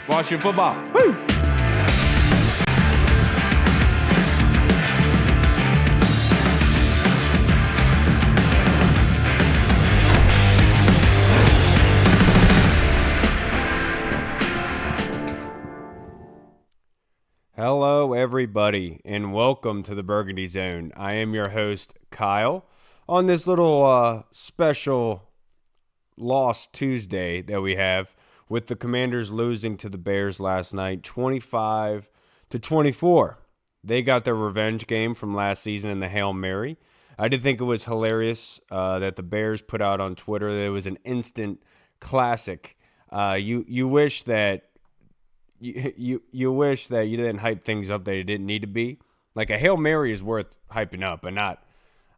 Washington football. Woo! Hello, everybody, and welcome to the Burgundy Zone. I am your host, Kyle. On this little special Lost Tuesday that we have, with the Commanders losing to the Bears last night, 25-24. They got their revenge game from last season in the Hail Mary. I did think it was hilarious that the Bears put out on Twitter that it was an instant classic. You wish that you wish that you didn't hype things up that it didn't need to be. Like a Hail Mary is worth hyping up, but not.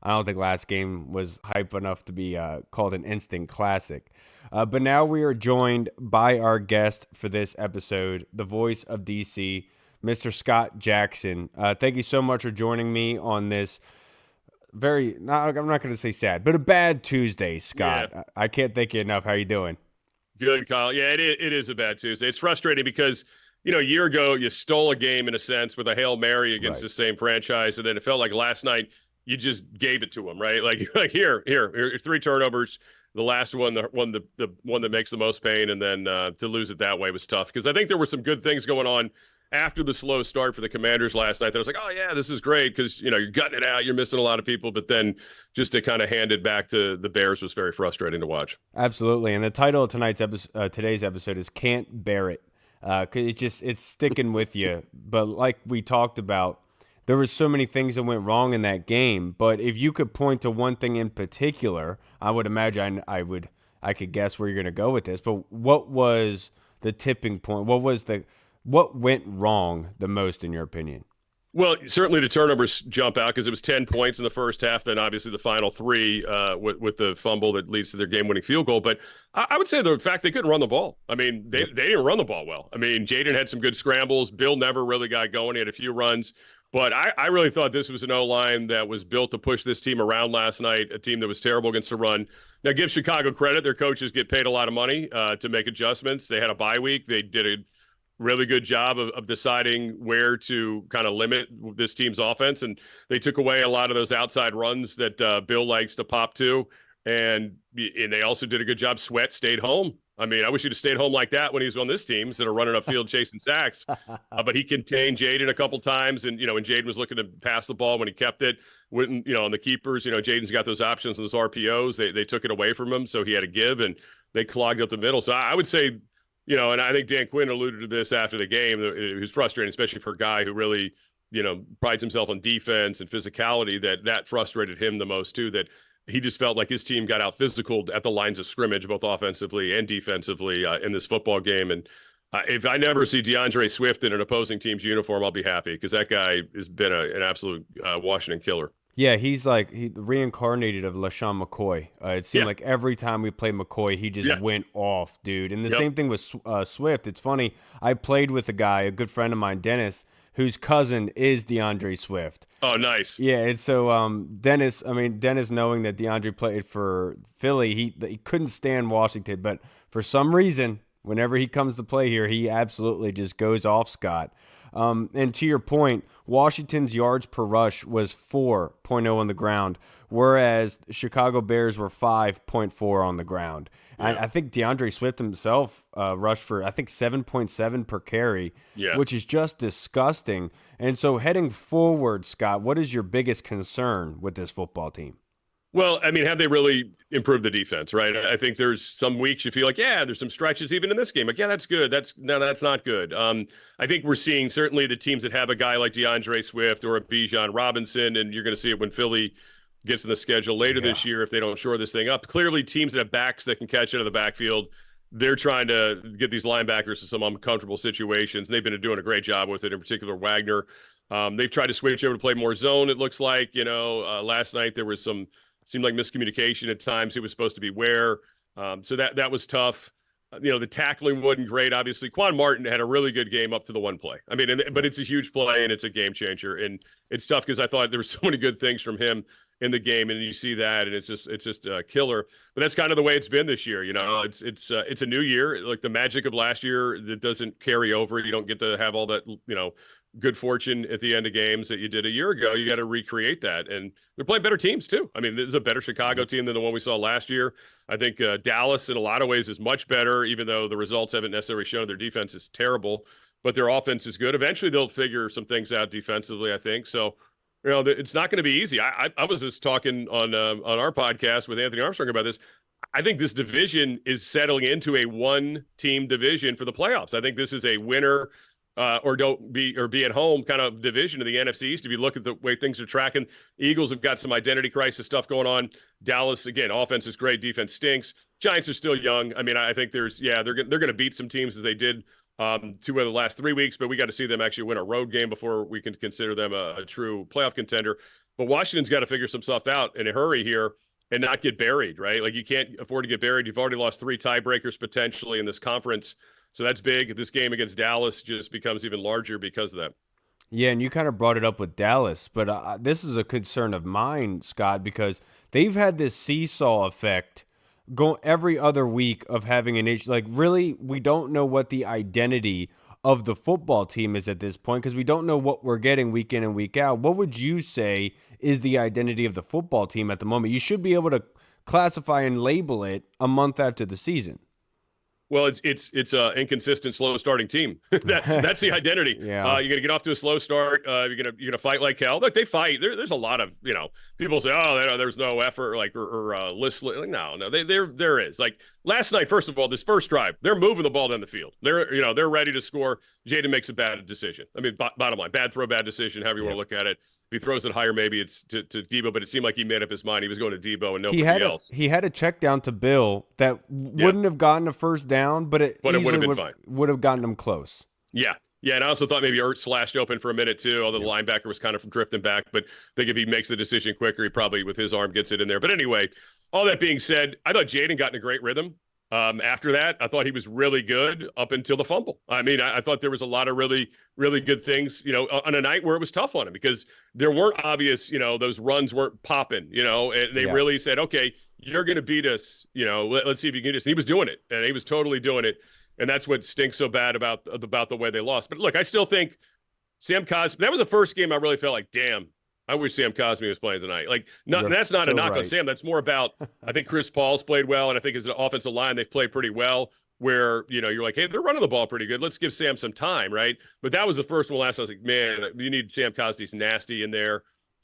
I don't think last game was hype enough to be called an instant classic. But now we are joined by our guest for this episode, the voice of DC, Mr. Scott Jackson. Thank you so much for joining me on this I'm not going to say sad, but a bad Tuesday, Scott. Yeah. I can't thank you enough. How you doing? Good, Kyle. Yeah, it is a bad Tuesday. It's frustrating because, a year ago you stole a game in a sense with a Hail Mary against the same franchise, and then it felt like last night you just gave it to them, right? Like here, 3 turnovers. The last one, the one that makes the most pain, and then to lose it that way was tough because I think there were some good things going on after the slow start for the Commanders last night. That I was like, oh yeah, this is great because you're gutting it out, you're missing a lot of people, but then just to kind of hand it back to the Bears was very frustrating to watch. Absolutely, and the title of today's episode is "Can't Bear It," because it's sticking with you. But like we talked about, there were so many things that went wrong in that game. But if you could point to one thing in particular, I would imagine I could guess where you're going to go with this. But what was the tipping point? What went wrong the most in your opinion? Well, certainly the turnovers jump out because it was 10 points in the first half, then obviously the final 3 with the fumble that leads to their game-winning field goal. But I would say the fact they couldn't run the ball. I mean, they didn't run the ball well. I mean, Jaden had some good scrambles. Bill never really got going. He had a few runs. But I really thought this was an O-line that was built to push this team around last night, a team that was terrible against the run. Now, give Chicago credit. Their coaches get paid a lot of money to make adjustments. They had a bye week. They did a really good job of deciding where to kind of limit this team's offense. And they took away a lot of those outside runs that Bill likes to pop to. And they also did a good job. Sweat stayed home. I mean, I wish he'd have stayed home like that when he was on this team instead of running upfield chasing sacks. But he contained Jaden a couple times. And, when Jaden was looking to pass the ball, when he kept it, wouldn't, on the keepers, Jaden's got those options and those RPOs. They took it away from him. So he had to give, and they clogged up the middle. So I would say, and I think Dan Quinn alluded to this after the game. It was frustrating, especially for a guy who really, prides himself on defense and physicality, that frustrated him the most too, that he just felt like his team got out physical at the lines of scrimmage, both offensively and defensively in this football game. And if I never see DeAndre Swift in an opposing team's uniform, I'll be happy because that guy has been an absolute Washington killer. Yeah, he's he reincarnated of LaShawn McCoy. It seemed like every time we played McCoy, he just went off, dude. And the same thing with Swift. It's funny. I played with a good friend of mine, Dennis, whose cousin is DeAndre Swift. Oh, nice. Yeah, and so Dennis knowing that DeAndre played for Philly, he couldn't stand Washington, but for some reason, whenever he comes to play here, he absolutely just goes off, Scott. And to your point, Washington's yards per rush was 4.0 on the ground, whereas Chicago Bears were 5.4 on the ground. Yeah. I think DeAndre Swift himself rushed for, 7.7 per carry, which is just disgusting. And so heading forward, Scott, what is your biggest concern with this football team? Well, I mean, have they really improved the defense, right? I think there's some weeks you feel like, there's some stretches even in this game. Like, that's good. That's not good. I think we're seeing certainly the teams that have a guy like DeAndre Swift or a Bijan Robinson, and you're going to see it when Philly gets in the schedule later this year if they don't shore this thing up. Clearly, teams that have backs that can catch out of the backfield, they're trying to get these linebackers to some uncomfortable situations. And they've been doing a great job with it, in particular Wagner. They've tried to switch over to play more zone, it looks like. Last night there was seemed like miscommunication at times. Who was supposed to be where. So that was tough. The tackling wasn't great. Obviously, Quan Martin had a really good game up to the one play. I mean, but it's a huge play and it's a game changer. And it's tough because I thought there were so many good things from him in the game, and you see that, and it's just a killer. But that's kind of the way it's been this year. It's a new year. Like the magic of last year that doesn't carry over. You don't get to have all that good fortune at the end of games that you did a year ago. You got to recreate that, and they're playing better teams too. I mean, this is a better Chicago team than the one we saw last year. I think Dallas, in a lot of ways, is much better, even though the results haven't necessarily shown their defense is terrible, but their offense is good. Eventually, they'll figure some things out defensively, I think. So, it's not going to be easy. I was just talking on our podcast with Anthony Armstrong about this. I think this division is settling into a one-team division for the playoffs. I think this is a winner or be at home kind of division of the NFC East. If you look at the way things are tracking, Eagles have got some identity crisis stuff going on. Dallas, again, offense is great, defense stinks. Giants are still young. I mean, I think they're going to beat some teams as they did 2 of the last 3 weeks, but we got to see them actually win a road game before we can consider them a true playoff contender. But Washington's got to figure some stuff out in a hurry here and not get buried, right? Like, you can't afford to get buried. You've already lost 3 tiebreakers potentially in this conference. So that's big. This game against Dallas just becomes even larger because of that. Yeah, and you kind of brought it up with Dallas, but this is a concern of mine, Scott, because they've had this seesaw effect go every other week of having an issue. Like, really, we don't know what the identity of the football team is at this point because we don't know what we're getting week in and week out. What would you say is the identity of the football team at the moment? You should be able to classify and label it a month after the season. Well, it's a inconsistent, slow starting team. That's the identity. Yeah. You're gonna get off to a slow start. You're gonna fight like hell. Look, they fight. There's a lot of people say, oh, there's no effort, like or listless. Like, no, there is. Like last night, first of all, this first drive, they're moving the ball down the field. They're ready to score. Jaden makes a bad decision. I mean, bottom line, bad throw, bad decision. However you want to look at it. If he throws it higher, maybe it's to Debo, but it seemed like he made up his mind. He was going to Debo and nobody else. He had a check down to Bill that wouldn't have gotten a first down, but it would have been fine. Would have gotten him close. Yeah. Yeah, and I also thought maybe Ertz flashed open for a minute too, although the linebacker was kind of drifting back. But I think if he makes the decision quicker, he probably, with his arm, gets it in there. But anyway, all that being said, I thought Jaden got in a great rhythm. After that, I thought he was really good up until the fumble. I mean, I thought there was a lot of really, really good things, on a night where it was tough on him because there weren't obvious, those runs weren't popping, and they really said, okay, you're going to beat us, let's see if you can do this. And he was doing it, and he was totally doing it. And that's what stinks so bad about the way they lost. But look, I still think Sam Cosmi, that was the first game I really felt like, damn, I wish Sam Cosmi was playing tonight. Like, that's not a knock on Sam. That's more about, I think Chris Paul's played well, and I think as an offensive line, they've played pretty well where, you're like, hey, they're running the ball pretty good. Let's give Sam some time, right? But that was the first one last. I was like, man, you need Sam Cosmi's nasty in there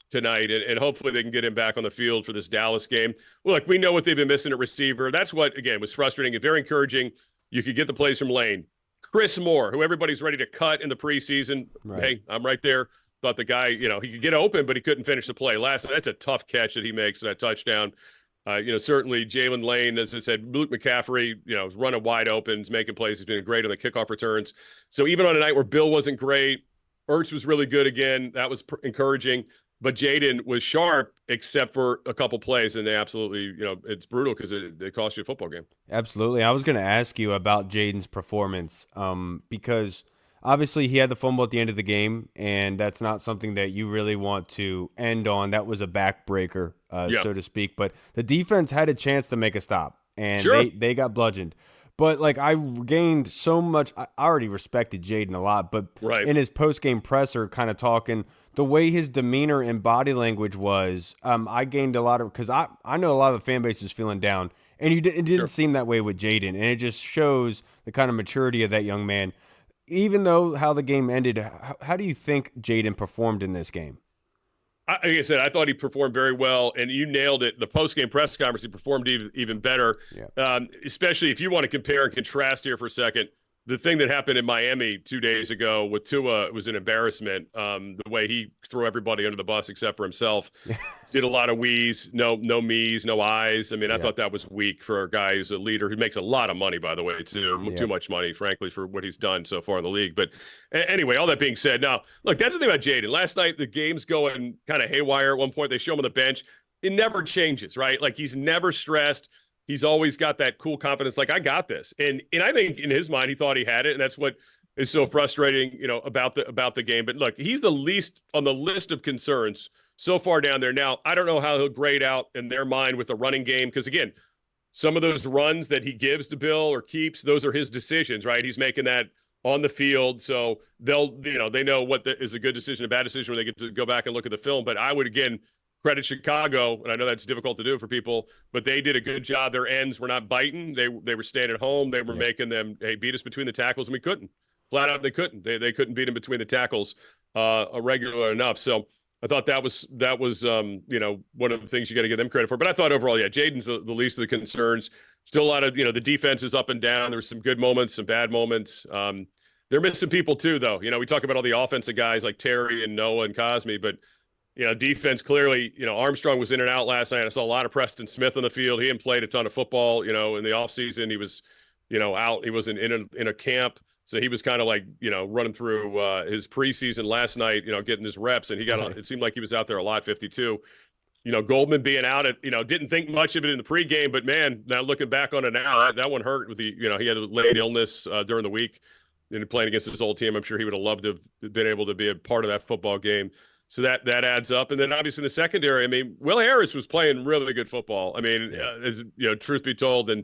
tonight, and hopefully they can get him back on the field for this Dallas game. Well, look, we know what they've been missing at receiver. That's what, again, was frustrating and very encouraging. You could get the plays from Lane. Chris Moore, who everybody's ready to cut in the preseason. Right. Hey, I'm right there. Thought the guy, he could get open, but he couldn't finish the play. That's a tough catch that he makes, that touchdown. Certainly Jalen Lane, as I said, Luke McCaffrey, is running wide open, is making plays. He's been great on the kickoff returns. So even on a night where Bill wasn't great, Ertz was really good again. That was encouraging. But Jaden was sharp, except for a couple plays, and they absolutely, it's brutal because it cost you a football game. Absolutely. I was going to ask you about Jaden's performance because obviously he had the fumble at the end of the game, and that's not something that you really want to end on. That was a backbreaker, so to speak. But the defense had a chance to make a stop, and they got bludgeoned. But, I gained so much. I already respected Jaden a lot, but in his post-game presser kind of talking, the way his demeanor and body language was, I gained a lot of – because I know a lot of the fan base is feeling down, and it didn't seem that way with Jaden. And it just shows the kind of maturity of that young man. Even though how the game ended, how do you think Jaden performed in this game? Like I said, I thought he performed very well, and you nailed it. The post-game press conference, he performed even better, especially if you want to compare and contrast here for a second. The thing that happened in Miami 2 days ago with Tua was an embarrassment. The way he threw everybody under the bus except for himself. Did a lot of we's, no me's, no I's. I mean, I thought that was weak for a guy who's a leader who makes a lot of money, by the way, too. Too much money, frankly, for what he's done so far in the league. But anyway, all that being said, now, look, that's the thing about Jaden. Last night, the game's going kind of haywire. At one point, they show him on the bench. It never changes, right? Like, he's never stressed. He's always got that cool confidence, like, I got this. And I think in his mind, he thought he had it, and that's what is so frustrating, about the game. But look, he's the least on the list of concerns so far down there. Now, I don't know how he'll grade out in their mind with the running game because, again, some of those runs that he gives to Bill or keeps, those are his decisions, right? He's making that on the field. So they know what is a good decision, a bad decision when they get to go back and look at the film. But I would, again, credit Chicago, and I know that's difficult to do for people, but they did a good job. Their ends were not biting. They were staying at home. They were making them, hey, beat us between the tackles, and we couldn't. Flat out, they couldn't. They couldn't beat them between the tackles regular enough. So I thought that was one of the things you got to give them credit for. But I thought overall, Jaden's the least of the concerns. Still a lot of, the defense is up and down. There's some good moments, some bad moments. They're missing people too, though. We talk about all the offensive guys like Terry and Noah and Cosme, but defense clearly, Armstrong was in and out last night. I saw a lot of Preston Smith on the field. He hadn't played a ton of football, in the offseason. He was, out. He wasn't in a camp. So he was kind of like, running through his preseason last night, getting his reps, and he got it seemed like he was out there a lot, 52. Goldman being out at, didn't think much of it in the pregame, but man, now looking back on it now, that one hurt with the, he had a late illness during the week and playing against his old team. I'm sure he would have loved to have been able to be a part of that football game. So that adds up. And then obviously in the secondary, I mean, Will Harris was playing really good football. I mean, as truth be told, and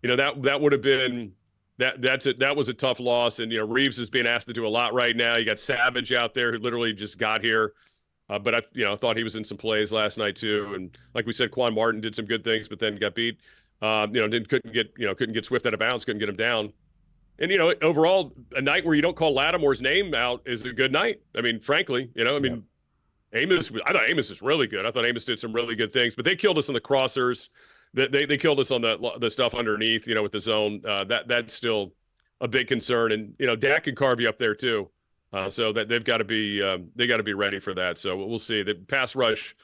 that would have been that was a tough loss. And Reeves is being asked to do a lot right now. You got Savage out there who literally just got here. But I thought he was in some plays last night too. And like we said, Quan Martin did some good things, but then got beat. Couldn't get Swift out of bounds, couldn't get him down. And overall, a night where you don't call Lattimore's name out is a good night. I mean, frankly, Amos. I thought Amos was really good. I thought Amos did some really good things, but they killed us on the crossers. They killed us on the stuff underneath. With the zone. That's still a big concern. And Dak can carve you up there too. So that they've got to be ready for that. So we'll see. The pass rush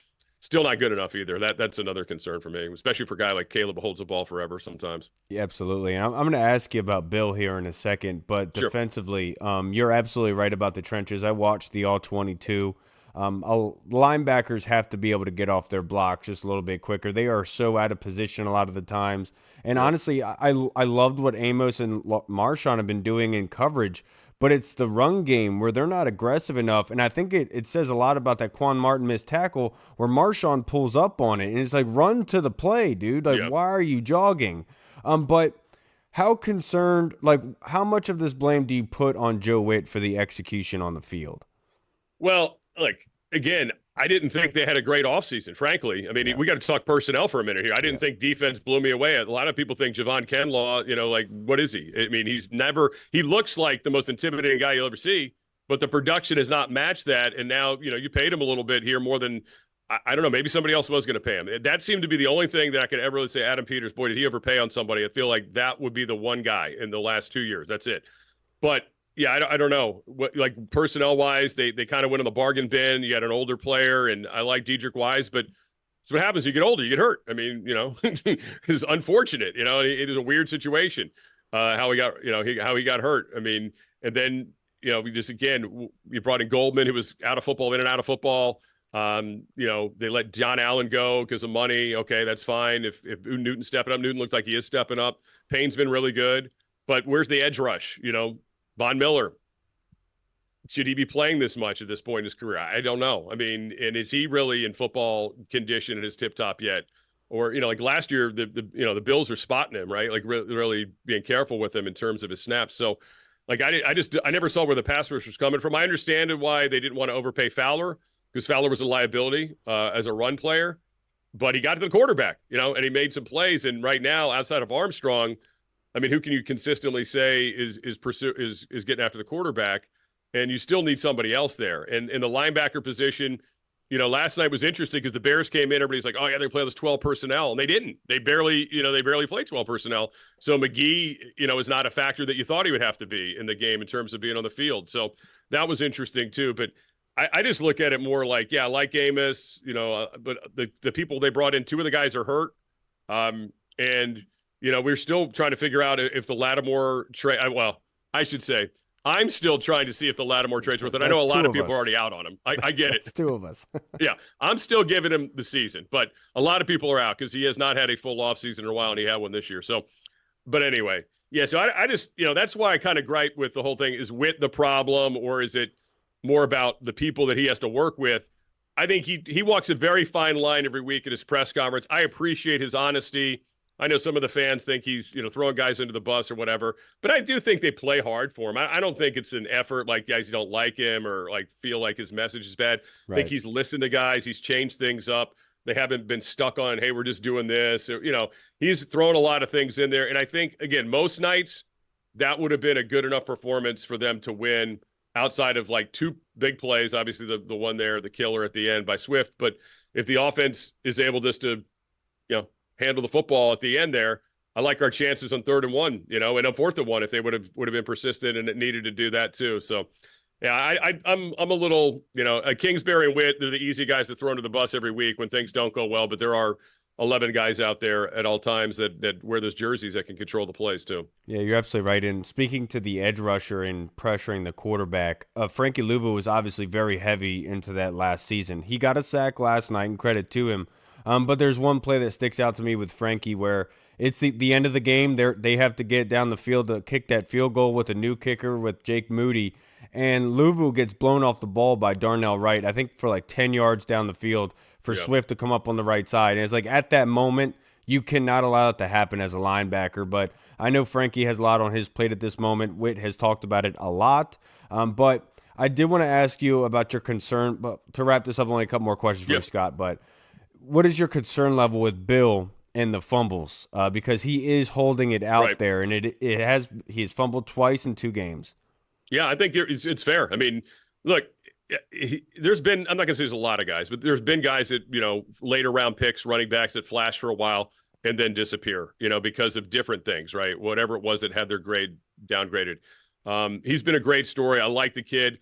still not good enough either. That's another concern for me, especially for a guy like Caleb who holds the ball forever sometimes. Yeah, absolutely. And I'm going to ask you about Bill here in a second, but Sure. Defensively, you're absolutely right about the trenches. I watched the All-22. Linebackers have to be able to get off their blocks just a little bit quicker. They are so out of position a lot of the times. And honestly, I loved what Amos and Marshawn have been doing in coverage, but it's the run game where they're not aggressive enough. And I think it says a lot about that Quan Martin missed tackle where Marshawn pulls up on it. And it's like, run to the play, dude. Like, why are you jogging? But how concerned, how much of this blame do you put on Joe Witt for the execution on the field? Well, again, I didn't think they had a great offseason, frankly. I mean, we got to talk personnel for a minute here. I didn't think defense blew me away. A lot of people think Javon Kinlaw, what is he? I mean, he looks like the most intimidating guy you'll ever see, but the production has not matched that. And now, you paid him a little bit here more than, I don't know, maybe somebody else was going to pay him. That seemed to be the only thing that I could ever really say, Adam Peters, boy, did he overpay on somebody? I feel like that would be the one guy in the last 2 years. That's it. But yeah, I don't know. Personnel wise, they kind of went in the bargain bin. You got an older player, and I like Dedrick Wise, but that's what happens. You get older, you get hurt. I mean, it's unfortunate. It is a weird situation. How he got hurt. I mean, and then we brought in Goldman, who was out of football, in and out of football. They let John Allen go because of money. Okay, that's fine. If Newton's stepping up, Newton looks like he is stepping up. Payne's been really good, but where's the edge rush? Von Miller, should he be playing this much at this point in his career? I don't know. I mean, and is he really in football condition at his tip top yet? Or, like last year, the Bills are spotting him, right? Like really being careful with him in terms of his snaps. So I never saw where the pass rush was coming from. I understand why they didn't want to overpay Fowler because Fowler was a liability as a run player, but he got to the quarterback, and he made some plays. And right now, outside of Armstrong, I mean, who can you consistently say is getting after the quarterback? And you still need somebody else there. And in the linebacker position, last night was interesting because the Bears came in. Everybody's like, oh yeah, they play this 12 personnel, and they didn't. They barely played 12 personnel. So McGee, is not a factor that you thought he would have to be in the game in terms of being on the field. So that was interesting too. But I just look at it more like, I like Amos, but the people they brought in, two of the guys are hurt, and. We're still trying to figure out if the Lattimore trade. I should say, I'm still trying to see if the Lattimore trade's worth it. I know a lot of people are already out on him. I get it. It's two of us. Yeah, I'm still giving him the season, but a lot of people are out because he has not had a full offseason in a while, and he had one this year. So, but anyway, so I just, that's why I kind of gripe with the whole thing. Is Witt the problem, or is it more about the people that he has to work with? I think he walks a very fine line every week at his press conference. I appreciate his honesty. I know some of the fans think he's throwing guys into the bus or whatever, but I do think they play hard for him. I don't think it's an effort like guys don't like him or like feel like his message is bad. I think Right. he's listened to guys. He's changed things up. They haven't been stuck on, hey, we're just doing this. Or, he's thrown a lot of things in there. And I think, again, most nights that would have been a good enough performance for them to win outside of like two big plays. Obviously, the one there, the killer at the end by Swift. But if the offense is able just to, handle the football at the end there, I like our chances on 3rd and 1, and on 4th and 1 if they would have been persistent and it needed to do that too. So, yeah, I'm a little, Kingsbury and Witt, they're the easy guys to throw under the bus every week when things don't go well. But there are 11 guys out there at all times that wear those jerseys that can control the plays too. Yeah, you're absolutely right. And speaking to the edge rusher and pressuring the quarterback, Frankie Louvu was obviously very heavy into that last season. He got a sack last night, and credit to him. But there's one play that sticks out to me with Frankie where it's the end of the game. They have to get down the field to kick that field goal with a new kicker with Jake Moody. And Louvu gets blown off the ball by Darnell Wright, I think for like 10 yards down the field for Swift to come up on the right side. And it's like at that moment, you cannot allow it to happen as a linebacker. But I know Frankie has a lot on his plate at this moment. Witt has talked about it a lot. But I did want to ask you about your concern. But to wrap this up, only a couple more questions for you, Scott. But what is your concern level with Bill and the fumbles? Because he is holding it out there, and he has fumbled twice in 2 games. Yeah, I think it's fair. I mean, look, there's been, I'm not going to say there's a lot of guys, but there's been guys that, later round picks, running backs that flash for a while and then disappear, because of different things, right? Whatever it was that had their grade downgraded. He's been a great story. I like the kid.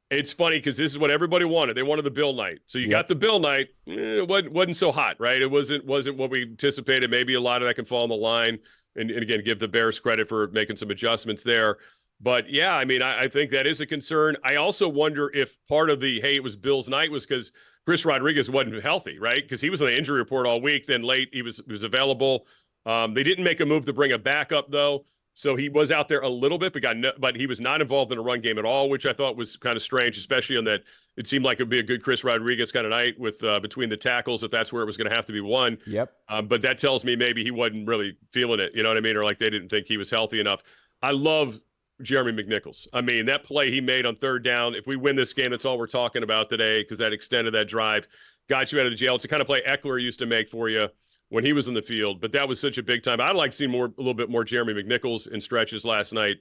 It's funny because this is what everybody wanted. They wanted the Bill night. So you got the Bill night. It wasn't so hot, right? It wasn't what we anticipated. Maybe a lot of that can fall on the line. And again, give the Bears credit for making some adjustments there. But yeah, I mean, I think that is a concern. I also wonder if part of the, hey, it was Bill's night was because Chris Rodriguez wasn't healthy, right? Because he was on the injury report all week. Then late, he was available. They didn't make a move to bring him back up, though. So he was out there a little bit, but he was not involved in a run game at all, which I thought was kind of strange, especially on that. It seemed like it would be a good Chris Rodriguez kind of night with between the tackles, if that's where it was going to have to be won. Yep. But that tells me maybe he wasn't really feeling it, you know what I mean? Or like they didn't think he was healthy enough. I love Jeremy McNichols. I mean, that play he made on 3rd down, if we win this game, that's all we're talking about today because that extended that drive, got you out of the jail. It's the kind of play Eckler used to make for you when he was in the field, but that was such a big time. I'd like to see a little bit more Jeremy McNichols in stretches last night,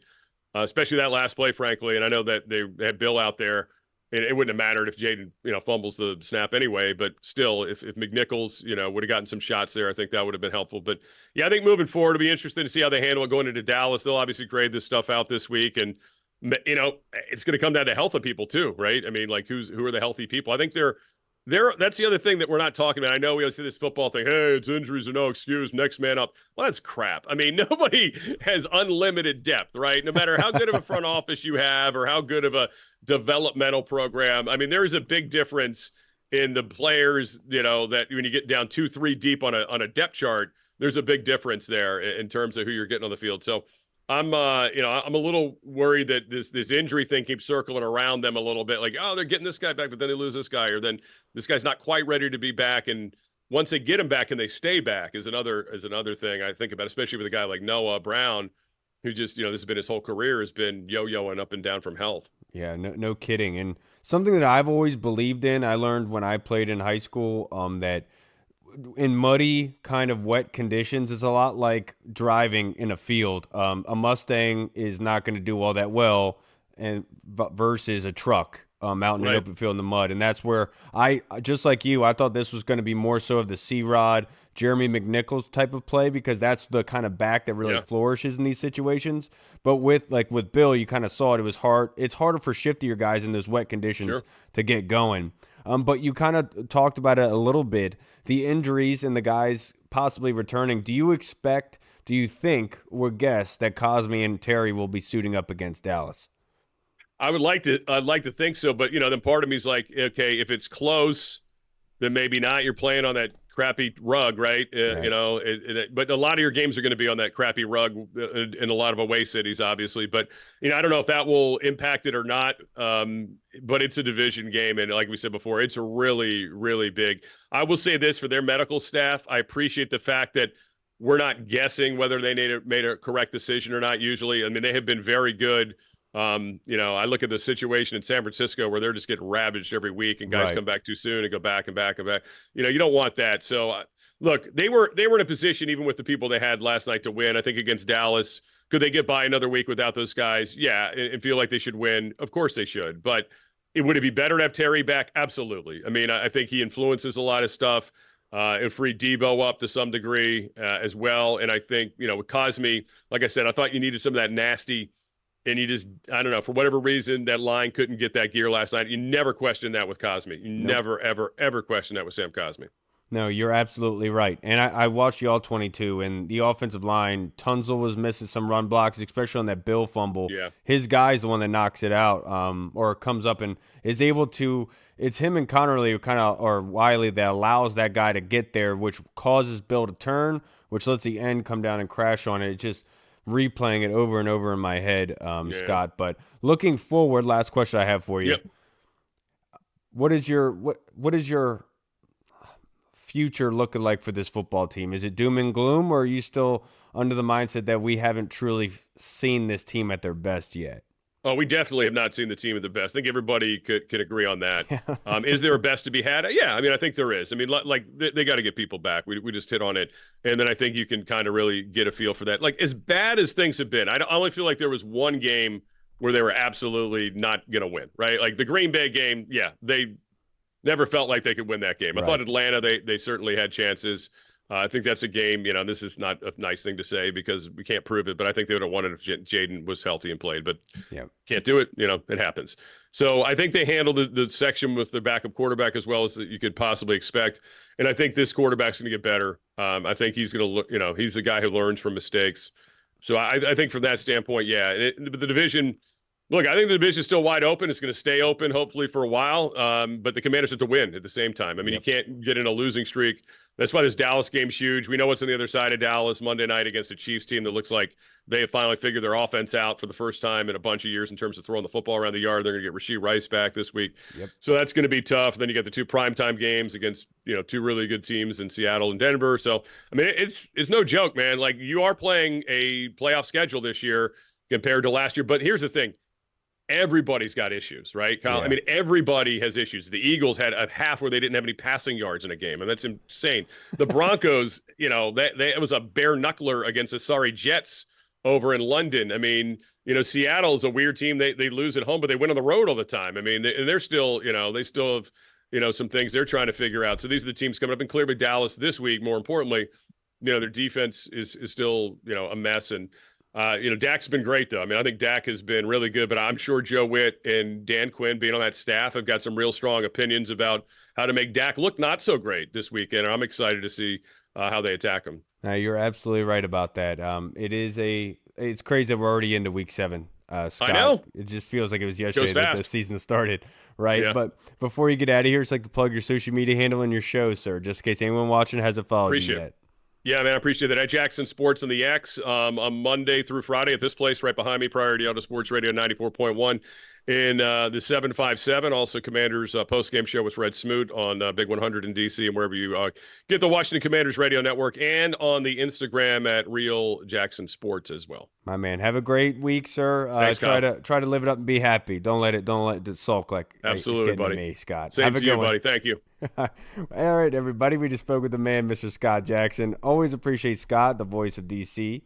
especially that last play, frankly. And I know that they had Bill out there, and it wouldn't have mattered if Jaden, fumbles the snap anyway. But still, if McNichols, would have gotten some shots there, I think that would have been helpful. But yeah, I think moving forward, it'll be interesting to see how they handle it going into Dallas. They'll obviously grade this stuff out this week, and it's going to come down to health of people too, right? I mean, like who are the healthy people? I think that's the other thing that we're not talking about. I know we always say this football thing, hey, it's injuries are no excuse, next man up. Well, that's crap. I mean, nobody has unlimited depth, right? No matter how good of a front office you have or how good of a developmental program. I mean, there's a big difference in the players, that when you get down 2-3 deep on a depth chart, there's a big difference there in terms of who you're getting on the field. So I'm a little worried that this injury thing keeps circling around them a little bit. Like, oh, they're getting this guy back, but then they lose this guy, or then this guy's not quite ready to be back. And once they get him back and they stay back is another thing I think about, especially with a guy like Noah Brown, who just, this has been his whole career, has been yo-yoing up and down from health. Yeah, no kidding. And something that I've always believed in, I learned when I played in high school, that in muddy, kind of wet conditions is a lot like driving in a field. A Mustang is not going to do all that well, and versus a truck out in an open field in the mud. And that's where I, just like you, I thought this was going to be more so of the C-Rod, Jeremy McNichols type of play, because that's the kind of back that really flourishes in these situations. But with Bill, you kind of saw it. It was hard. It's harder for shiftier guys in those wet conditions to get going. But you kind of talked about it a little bit, the injuries and the guys possibly returning. Do you think, or guess that Cosme and Terry will be suiting up against Dallas? I'd like to think so, but then part of me is like, okay, if it's close, then maybe not. You're playing on that crappy rug, right? Right. But a lot of your games are going to be on that crappy rug in a lot of away cities, obviously. But I don't know if that will impact it or not. But it's a division game, and like we said before, it's really, really big. I will say this for their medical staff: I appreciate the fact that we're not guessing whether they made a correct decision or not. Usually, I mean, they have been very good. I look at the situation in San Francisco where they're just getting ravaged every week, and guys Right. come back too soon and go back and back and back. You don't want that. So, look, they were in a position even with the people they had last night to win. I think against Dallas, could they get by another week without those guys? Yeah, and feel like they should win. Of course they should, but would it be better to have Terry back? Absolutely. I mean, I think he influences a lot of stuff. It freed Debo up to some degree as well. And I think, with Cosme, like I said, I thought you needed some of that nasty, and you just, I don't know, for whatever reason, that line couldn't get that gear last night. You never question that with Cosme. You Nope. never, ever, ever question that with Sam Cosme. No, you're absolutely right. And I watched the all 22, and the offensive line, Tunzel was missing some run blocks, especially on that Bill fumble. Yeah. His guy's the one that knocks it out, or comes up and is able to. It's him and Connerly or Wiley that allows that guy to get there, which causes Bill to turn, which lets the end come down and crash on it. It's just replaying it over and over in my head, Yeah. Scott. But looking forward, last question I have for you. Yep. What is your future looking like for this football team? Is it doom and gloom, or are you still under the mindset that we haven't truly seen this team at their best yet? Oh, we definitely have not seen the team at the best. I think everybody could agree on that. Is there a best to be had? Yeah, I mean, I think there is. I mean, like they got to get people back. We just hit on it, and then I think you can kind of really get a feel for that. Like, as bad as things have been, I only feel like there was one game where they were absolutely not going to win, right? Like the Green Bay game, yeah, they never felt like they could win that game. I thought Atlanta, they certainly had chances. I think that's a game, this is not a nice thing to say because we can't prove it, but I think they would have won it if Jaden was healthy and played, but can't do it. It happens. So I think they handled the section with their backup quarterback as well as you could possibly expect. And I think this quarterback's going to get better. I think he's going to, he's the guy who learns from mistakes. So I think from that standpoint, yeah. The division, look, I think the division is still wide open. It's going to stay open, hopefully, for a while. But the Commanders have to win at the same time. I mean, you can't get in a losing streak. That's why this Dallas game's huge. We know what's on the other side of Dallas Monday night against a Chiefs team that looks like they have finally figured their offense out for the first time in a bunch of years in terms of throwing the football around the yard. They're going to get Rashee Rice back this week. So that's going to be tough. Then you got the two primetime games against, two really good teams in Seattle and Denver. So, I mean, it's no joke, man. Like, you are playing a playoff schedule this year compared to last year. But here's the thing. Everybody's got issues, right, Kyle? I mean, everybody has issues. The Eagles had a half where they didn't have any passing yards in a game, and that's insane. The Broncos, it was a bare knuckler against the sorry Jets over in London. I mean, Seattle is a weird team. They lose at home, but they win on the road all the time. I mean, they're still, they still have, some things they're trying to figure out. So these are the teams coming up, and clearly Dallas this week, more importantly, their defense is still, a mess. And Dak's been great, though. I mean, I think Dak has been really good, but I'm sure Joe Witt and Dan Quinn being on that staff have got some real strong opinions about how to make Dak look not so great this weekend. And I'm excited to see how they attack him. You're absolutely right about that. It's crazy that we're already into week 7. Scott. I know. It just feels like it was yesterday that the season started, right? Yeah. But before you get out of here, it's like to plug your social media handle and your show, sir, just in case anyone watching hasn't followed you yet. Yeah, man, I appreciate that. At Jackson Sports on the X on Monday through Friday at this place right behind me, Priority Auto Sports Radio 94.1 in the 757. Also, Commanders post-game show with Fred Smoot on Big 100 in D.C. and wherever you get the Washington Commanders Radio Network, and on the Instagram at Real Jackson Sports as well. My man, have a great week, sir. Thanks, try to live it up and be happy. Don't let it sulk like absolutely, it's buddy. To me, Scott. Same have to a you, good one. buddy. Thank you. All right, everybody. We just spoke with the man, Mr. Scott Jackson. Always appreciate Scott, the voice of DC,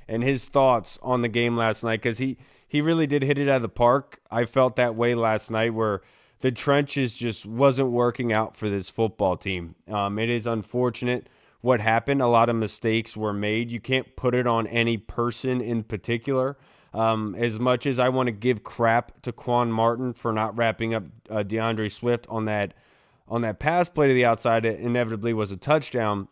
and his thoughts on the game last night, because he really did hit it out of the park. I felt that way last night, where the trenches just wasn't working out for this football team. It is unfortunate what happened. A lot of mistakes were made. You can't put it on any person in particular. As much as I want to give crap to Quan Martin for not wrapping up DeAndre Swift on that pass play to the outside, it inevitably was a touchdown.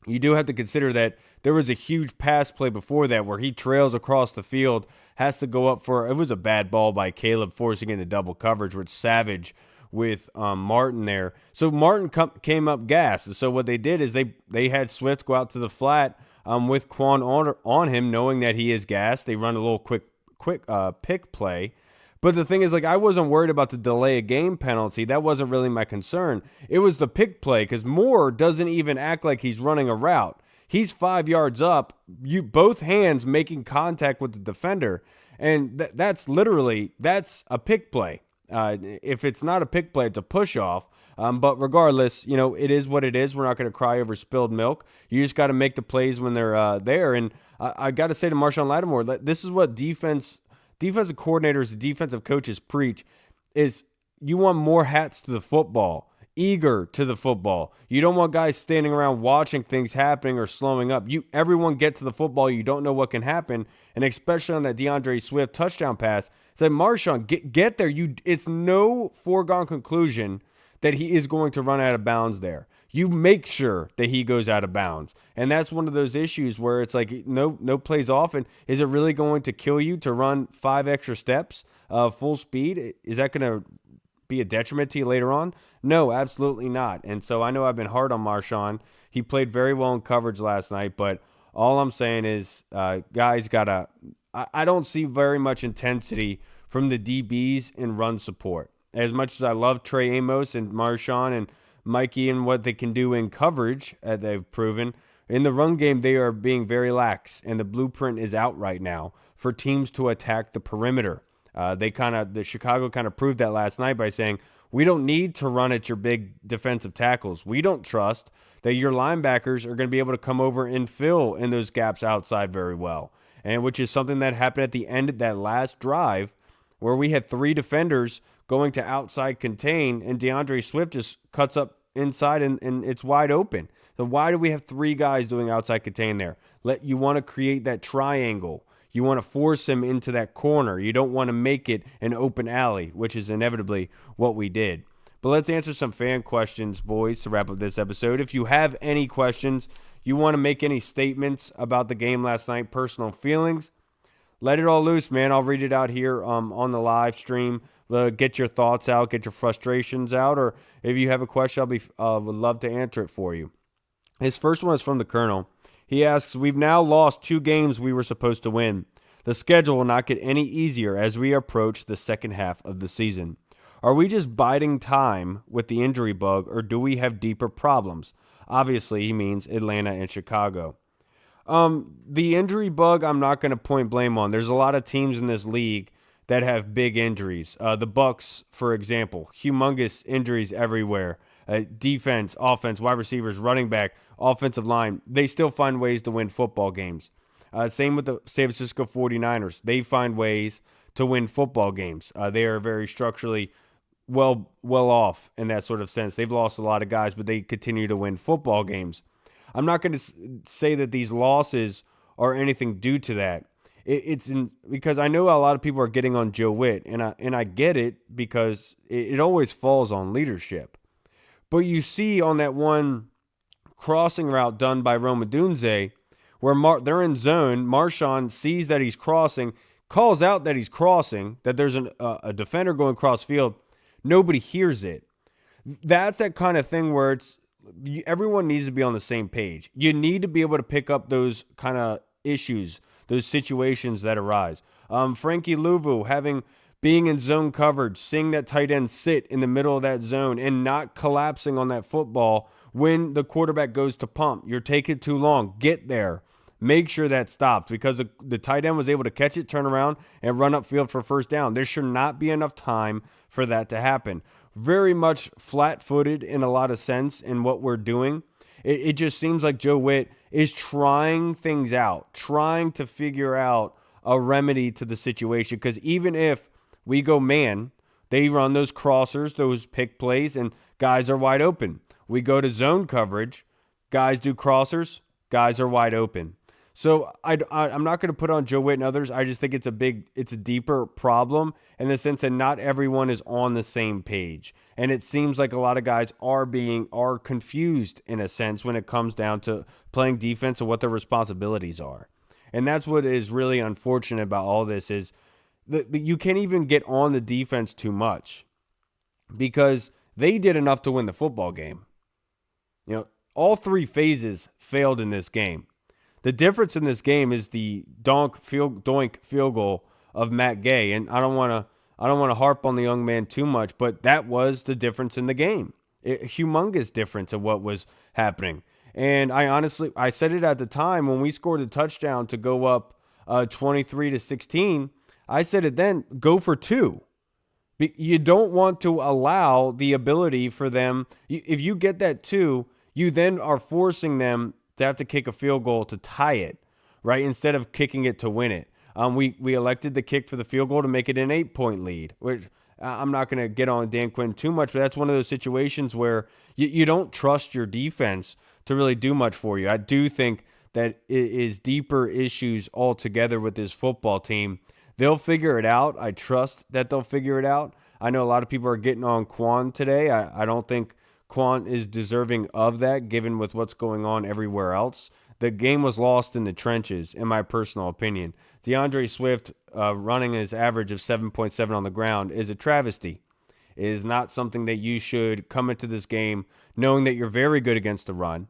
You do have to consider that there was a huge pass play before that where he trails across the field, has to go up for, it was a bad ball by Caleb forcing into double coverage, which Savage with Martin there. So Martin came up gas. So what they did is they had Swift go out to the flat with Quan on him, knowing that he is gassed. They run a little quick pick play. But the thing is, like, I wasn't worried about the delay of game penalty. That wasn't really my concern. It was the pick play, because Moore doesn't even act like he's running a route. He's 5 yards up, both hands making contact with the defender. And that's a pick play. If it's not a pick play, it's a push off. But regardless, it is what it is. We're not going to cry over spilled milk. You just got to make the plays when they're there. And I got to say to Marshawn Lattimore, this is what defensive coordinators, defensive coaches preach, is you want more hats to the football, eager to the football. You don't want guys standing around watching things happening or slowing up. Everyone get to the football. You don't know what can happen. And especially on that DeAndre Swift touchdown pass, it's like, Marshawn, get there. It's no foregone conclusion that he is going to run out of bounds there. You make sure that he goes out of bounds. And that's one of those issues where it's like no plays off. And is it really going to kill you to run 5 extra steps full speed? Is that going to be a detriment to you later on? No, absolutely not. And so I know I've been hard on Marshawn. He played very well in coverage last night, but all I'm saying is guys I don't see very much intensity from the DBs in run support. As much as I love Trey Amos and Marshawn and Mikey and what they can do in coverage, they've proven, in the run game they are being very lax, and the blueprint is out right now for teams to attack the perimeter. The Chicago kind of proved that last night by saying, we don't need to run at your big defensive tackles. We don't trust that your linebackers are going to be able to come over and fill in those gaps outside very well. And which is something that happened at the end of that last drive where we had 3 defenders going to outside contain, and DeAndre Swift just cuts up inside and it's wide open. So why do we have 3 guys doing outside contain there? You want to create that triangle. You want to force him into that corner. You don't want to make it an open alley, which is inevitably what we did. But let's answer some fan questions, boys, to wrap up this episode. If you have any questions, you want to make any statements about the game last night, personal feelings, let it all loose, man. I'll read it out here on the live stream. Get your thoughts out, get your frustrations out, or if you have a question, would love to answer it for you. His first one is from the Colonel. He asks, we've now lost 2 games we were supposed to win. The schedule will not get any easier as we approach the second half of the season. Are we just biding time with the injury bug, or do we have deeper problems? Obviously, he means Atlanta and Chicago. The injury bug, I'm not going to point blame on. There's a lot of teams in this league that have big injuries. The Bucks, for example, humongous injuries everywhere. Defense, offense, wide receivers, running back, offensive line. They still find ways to win football games. Same with the San Francisco 49ers. They find ways to win football games. They are very structurally well off in that sort of sense. They've lost a lot of guys, but they continue to win football games. I'm not going to say that these losses are anything due to that. Because I know a lot of people are getting on Joe Witt, and I get it, because it always falls on leadership. But you see on that one crossing route done by Rome Odunze, where they're in zone, Marshawn sees that he's crossing, calls out that he's crossing, that there's a defender going cross field. Nobody hears it. That's that kind of thing where everyone needs to be on the same page. You need to be able to pick up those kind of issues, those situations that arise. Frankie Louvu being in zone coverage, seeing that tight end sit in the middle of that zone and not collapsing on that football when the quarterback goes to pump. You're taking too long. Get there. Make sure that stops, because the tight end was able to catch it, turn around, and run upfield for first down. There should not be enough time for that to happen. Very much flat-footed in a lot of sense in what we're doing. It just seems like Joe Witt is trying things out, trying to figure out a remedy to the situation, because even if we go man, they run those crossers, those pick plays, and guys are wide open. We go to zone coverage, guys do crossers, guys are wide open. So I'm not going to put on Joe Witt and others. I just think it's a deeper problem in the sense that not everyone is on the same page. And it seems like a lot of guys are confused in a sense when it comes down to playing defense and what their responsibilities are. And that's what is really unfortunate about all this is that you can't even get on the defense too much. because they did enough to win the football game. All three phases failed in this game. The difference in this game is the doink field goal of Matt Gay, and I don't want to harp on the young man too much, but that was the difference in the game. Humongous difference of what was happening. And I said it at the time when we scored a touchdown to go up 23-16. I said it then, go for two. You don't want to allow the ability for them. If you get that two, you then are forcing them to have to kick a field goal to tie it, right? Instead of kicking it to win it. We elected the kick for the field goal to make it an 8-point lead, which I'm not going to get on Dan Quinn too much, but that's one of those situations where you don't trust your defense to really do much for you. I do think that it is deeper issues altogether with this football team. They'll figure it out. I trust that they'll figure it out. I know a lot of people are getting on Quan today. I don't think Quan is deserving of that, given with what's going on everywhere else. The game was lost in the trenches, in my personal opinion. DeAndre Swift running his average of 7.7 on the ground is a travesty. It is not something that you should come into this game knowing that you're very good against the run,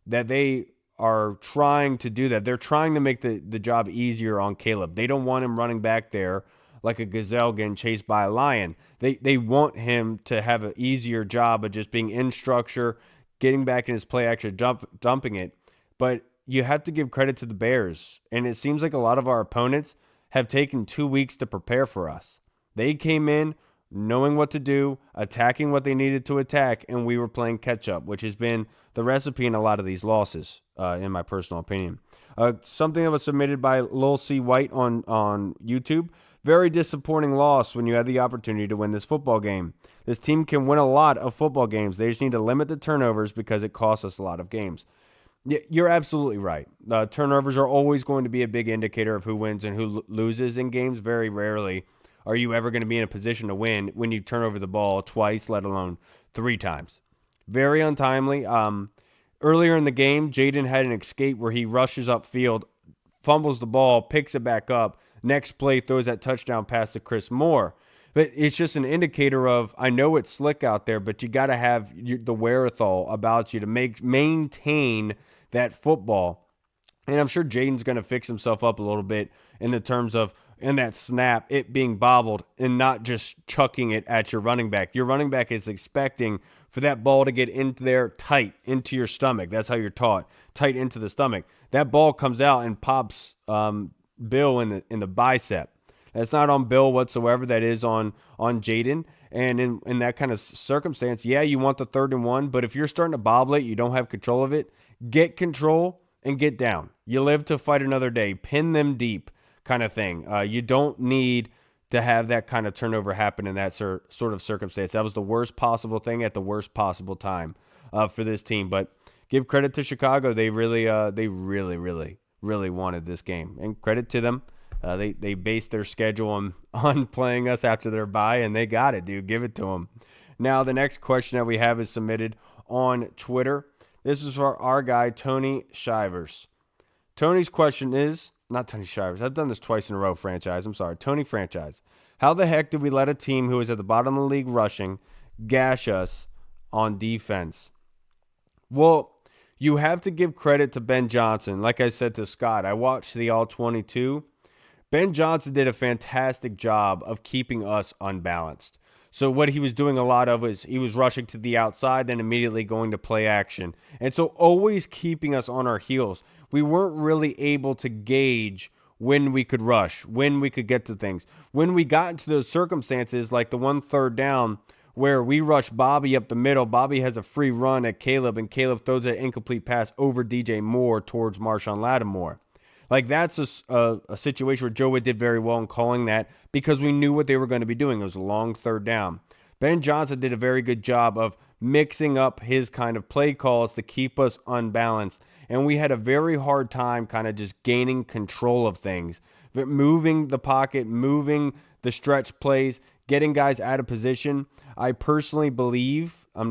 that they are trying to do that. They're trying to make the job easier on Caleb. They don't want him running back there like a gazelle getting chased by a lion. They want him to have an easier job of just being in structure, getting back in his play action, dumping it. But you have to give credit to the Bears. And it seems like a lot of our opponents have taken 2 weeks to prepare for us. They came in knowing what to do, attacking what they needed to attack, and we were playing catch-up, which has been the recipe in a lot of these losses, in my personal opinion. Something that was submitted by Lil C. White on YouTube. Very disappointing loss when you had the opportunity to win this football game. This team can win a lot of football games. They just need to limit the turnovers because it costs us a lot of games. Yeah, you're absolutely right. Turnovers are always going to be a big indicator of who wins and who loses in games. Very rarely are you ever going to be in a position to win when you turn over the ball twice, let alone 3 times. Very untimely. Earlier in the game, Jaden had an escape where he rushes upfield, fumbles the ball, picks it back up. Next play, throws that touchdown pass to Chris Moore. But it's just an indicator of, I know it's slick out there, but you got to have the wherewithal about you to maintain that football. And I'm sure Jaden's going to fix himself up a little bit in the terms of, in that snap, it being bobbled and not just chucking it at your running back. Your running back is expecting for that ball to get into there tight, into your stomach. That's how you're taught, tight into the stomach. That ball comes out and pops Bill in the bicep. That's not on Bill whatsoever. That is on Jaden. And in that kind of circumstance, yeah, you want the 3rd and 1, but if you're starting to bobble it, you don't have control of it, get control and get down. You live to fight another day. Pin them deep kind of thing. You don't need to have that kind of turnover happen in that sort of circumstance. That was the worst possible thing at the worst possible time for this team. But give credit to Chicago. They really wanted this game. And credit to them. They based their schedule on playing us after their bye, and they got it, dude. Give it to them. Now, the next question that we have is submitted on Twitter. This is for our guy, Tony Shivers. Tony's question is, not Tony Shivers. I've done this twice in a row, franchise. I'm sorry. Tony Franchise. How the heck did we let a team who is at the bottom of the league rushing gash us on defense? Well, you have to give credit to Ben Johnson. Like I said to Scott, I watched the All-22. Ben Johnson did a fantastic job of keeping us unbalanced. So what he was doing a lot of was he was rushing to the outside, then immediately going to play action. And so always keeping us on our heels. We weren't really able to gauge when we could rush, when we could get to things. When we got into those circumstances, like the 1 3rd down, where we rush Bobby up the middle, Bobby has a free run at Caleb, and Caleb throws an incomplete pass over DJ Moore towards Marshawn Lattimore. Like, that's a situation where Joe Witt did very well in calling that because we knew what they were going to be doing. It was a long 3rd down. Ben Johnson did a very good job of mixing up his kind of play calls to keep us unbalanced. And we had a very hard time kind of just gaining control of things. But moving the pocket, moving the stretch plays, getting guys out of position. I personally believe, I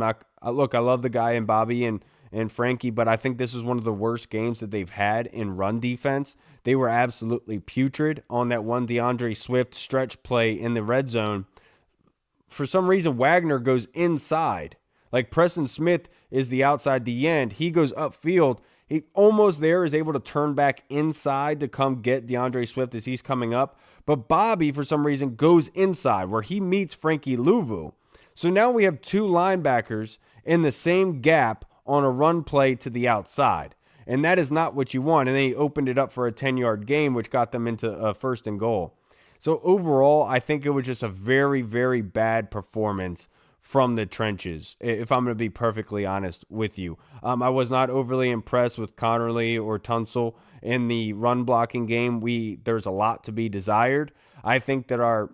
love the guy in Bobby and Frankie, but I think this is one of the worst games that they've had in run defense. They were absolutely putrid on that one DeAndre Swift stretch play in the red zone. for some reason, Wagner goes inside. Like Preston Smith is the outside the end. He goes upfield. He almost there is able to turn back inside to come get DeAndre Swift as he's coming up. But Bobby, for some reason, goes inside where he meets Frankie Louvu. So now we have two linebackers in the same gap on a run play to the outside. And that is not what you want. And then he opened it up for a 10-yard gain, which got them into a 1st and goal. So overall, I think it was just a very, very bad performance from the trenches, if I'm going to be perfectly honest with you. I was not overly impressed with Connerly or Tunsil in the run blocking game. There's a lot to be desired. I think that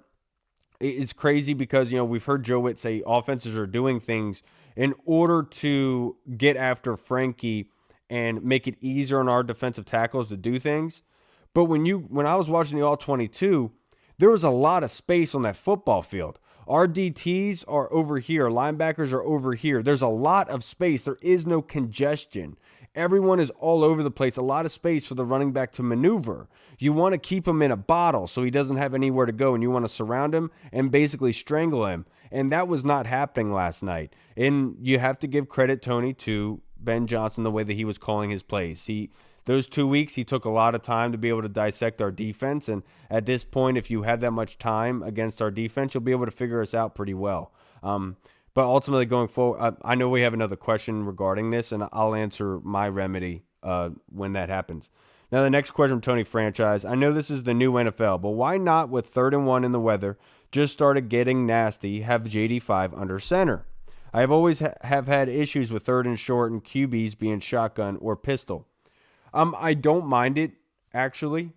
it's crazy because, we've heard Joe Witt say offenses are doing things in order to get after Frankie and make it easier on our defensive tackles to do things. But when I was watching the All-22, there was a lot of space on that football field. Our DTs are over here. Linebackers are over here. There's a lot of space. There is no congestion. Everyone is all over the place. A lot of space for the running back to maneuver. You want to keep him in a bottle so he doesn't have anywhere to go, and you want to surround him and basically strangle him. And that was not happening last night. And you have to give credit, Tony, to Ben Johnson, the way that he was calling his plays. Those 2 weeks, he took a lot of time to be able to dissect our defense. And at this point, if you have that much time against our defense, you'll be able to figure us out pretty well. But ultimately, going forward, I know we have another question regarding this, and I'll answer my remedy when that happens. Now, the next question from Tony Franchise. I know this is the new NFL, but why not, with 3rd and 1 in the weather, just started getting nasty, have JD5 under center? I have always have had issues with 3rd and short and QBs being shotgun or pistol. I don't mind it, actually.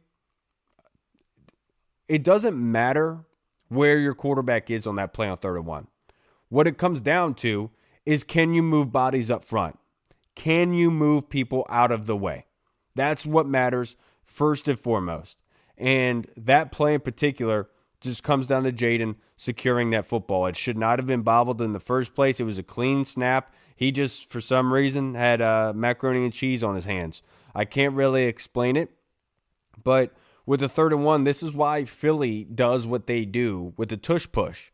It doesn't matter where your quarterback is on that play on 3rd and 1. What it comes down to is, can you move bodies up front? Can you move people out of the way? That's what matters first and foremost. And that play in particular just comes down to Jaden securing that football. It should not have been bobbled in the first place. It was a clean snap. He just, for some reason, had macaroni and cheese on his hands. I can't really explain it, but with the 3rd and 1, this is why Philly does what they do with the tush push.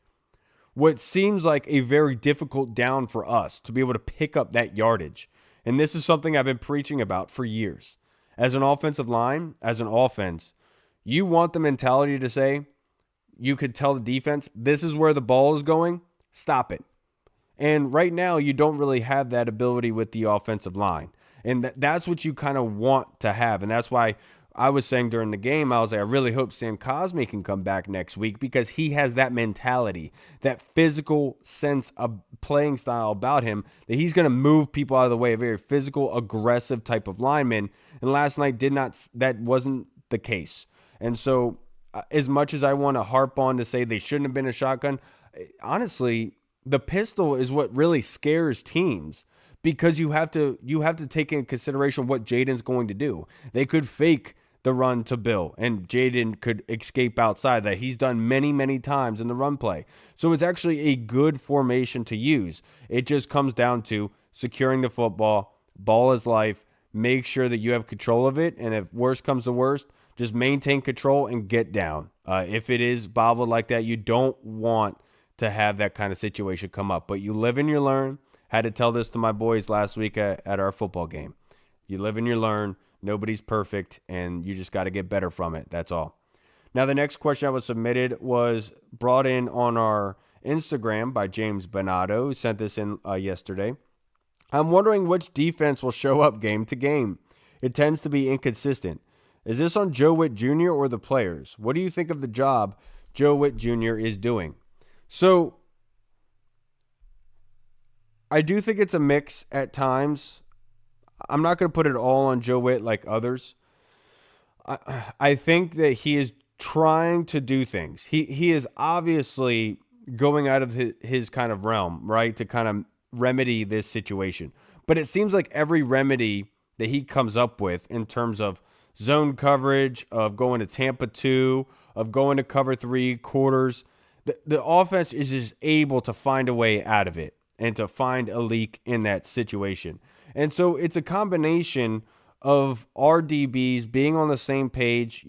What seems like a very difficult down for us to be able to pick up that yardage. And this is something I've been preaching about for years. As an offensive line, as an offense, you want the mentality to say, you could tell the defense, this is where the ball is going, stop it. And right now, you don't really have that ability with the offensive line. And that's what you kind of want to have. And that's why I was saying during the game, I was like, I really hope Sam Cosme can come back next week, because he has that mentality, that physical sense of playing style about him, that he's going to move people out of the way, a very physical, aggressive type of lineman. And last night that wasn't the case. And so as much as I want to harp on to say they shouldn't have been a shotgun, honestly, the pistol is what really scares teams. Because you have to take into consideration what Jaden's going to do. They could fake the run to Bill, and Jaden could escape outside. That he's done many, many times in the run play. So it's actually a good formation to use. It just comes down to securing the football. Ball is life. Make sure that you have control of it, and if worst comes to worst, just maintain control and get down. If it is bobbled like that, you don't want to have that kind of situation come up. But you live and you learn. Had to tell this to my boys last week at our football game. You live and you learn. Nobody's perfect, and you just got to get better from it. That's all. Now, the next question I was submitted was brought in on our Instagram by James Bonato, who sent this in yesterday. I'm wondering which defense will show up game to game. It tends to be inconsistent. Is this on Joe Witt Jr. or the players? What do you think of the job Joe Witt Jr. is doing? So, I do think it's a mix at times. I'm not going to put it all on Joe Witt like others. I think that he is trying to do things. He is obviously going out of his kind of realm, right, to kind of remedy this situation. But it seems like every remedy that he comes up with in terms of zone coverage, of going to Tampa 2, of going to cover 3 quarters, the offense is just able to find a way out of it and to find a leak in that situation. And so it's a combination of our DBs being on the same page.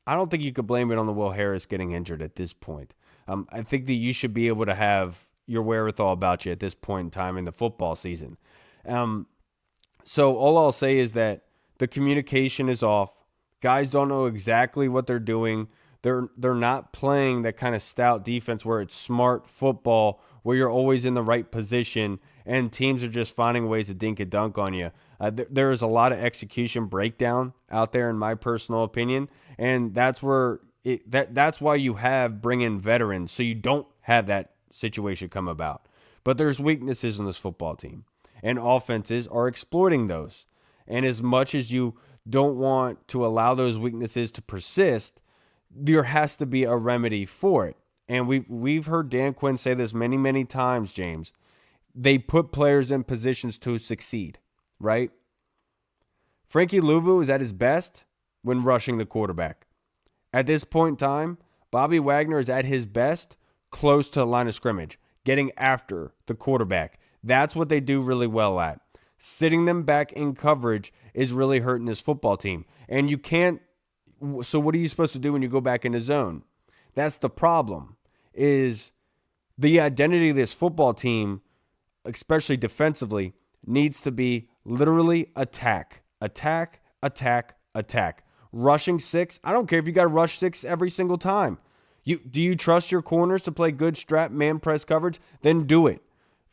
I don't think you could blame it on the Will Harris getting injured at this point. I think that you should be able to have your wherewithal about you at this point in time in the football season. So all I'll say is that the communication is off. Guys don't know exactly what they're doing. They're not playing that kind of stout defense where it's smart football, where you're always in the right position, and teams are just finding ways to dink a dunk on you. There is a lot of execution breakdown out there, in my personal opinion, and that's where that's why you bring in veterans, so you don't have that situation come about. But there's weaknesses in this football team, and offenses are exploiting those. And as much as you don't want to allow those weaknesses to persist, there has to be a remedy for it. And we've heard Dan Quinn say this many, many times, James. They put players in positions to succeed, right? Frankie Louvu is at his best when rushing the quarterback. At this point in time, Bobby Wagner is at his best close to the line of scrimmage, getting after the quarterback. That's what they do really well at. Sitting them back in coverage is really hurting this football team. And you can't, so what are you supposed to do when you go back in the zone? That's the problem, is the identity of this football team, especially defensively, needs to be literally attack, attack, attack, attack. Rushing 6, I don't care if you got to rush 6 every single time. Do you trust your corners to play good strap man press coverage? Then do it.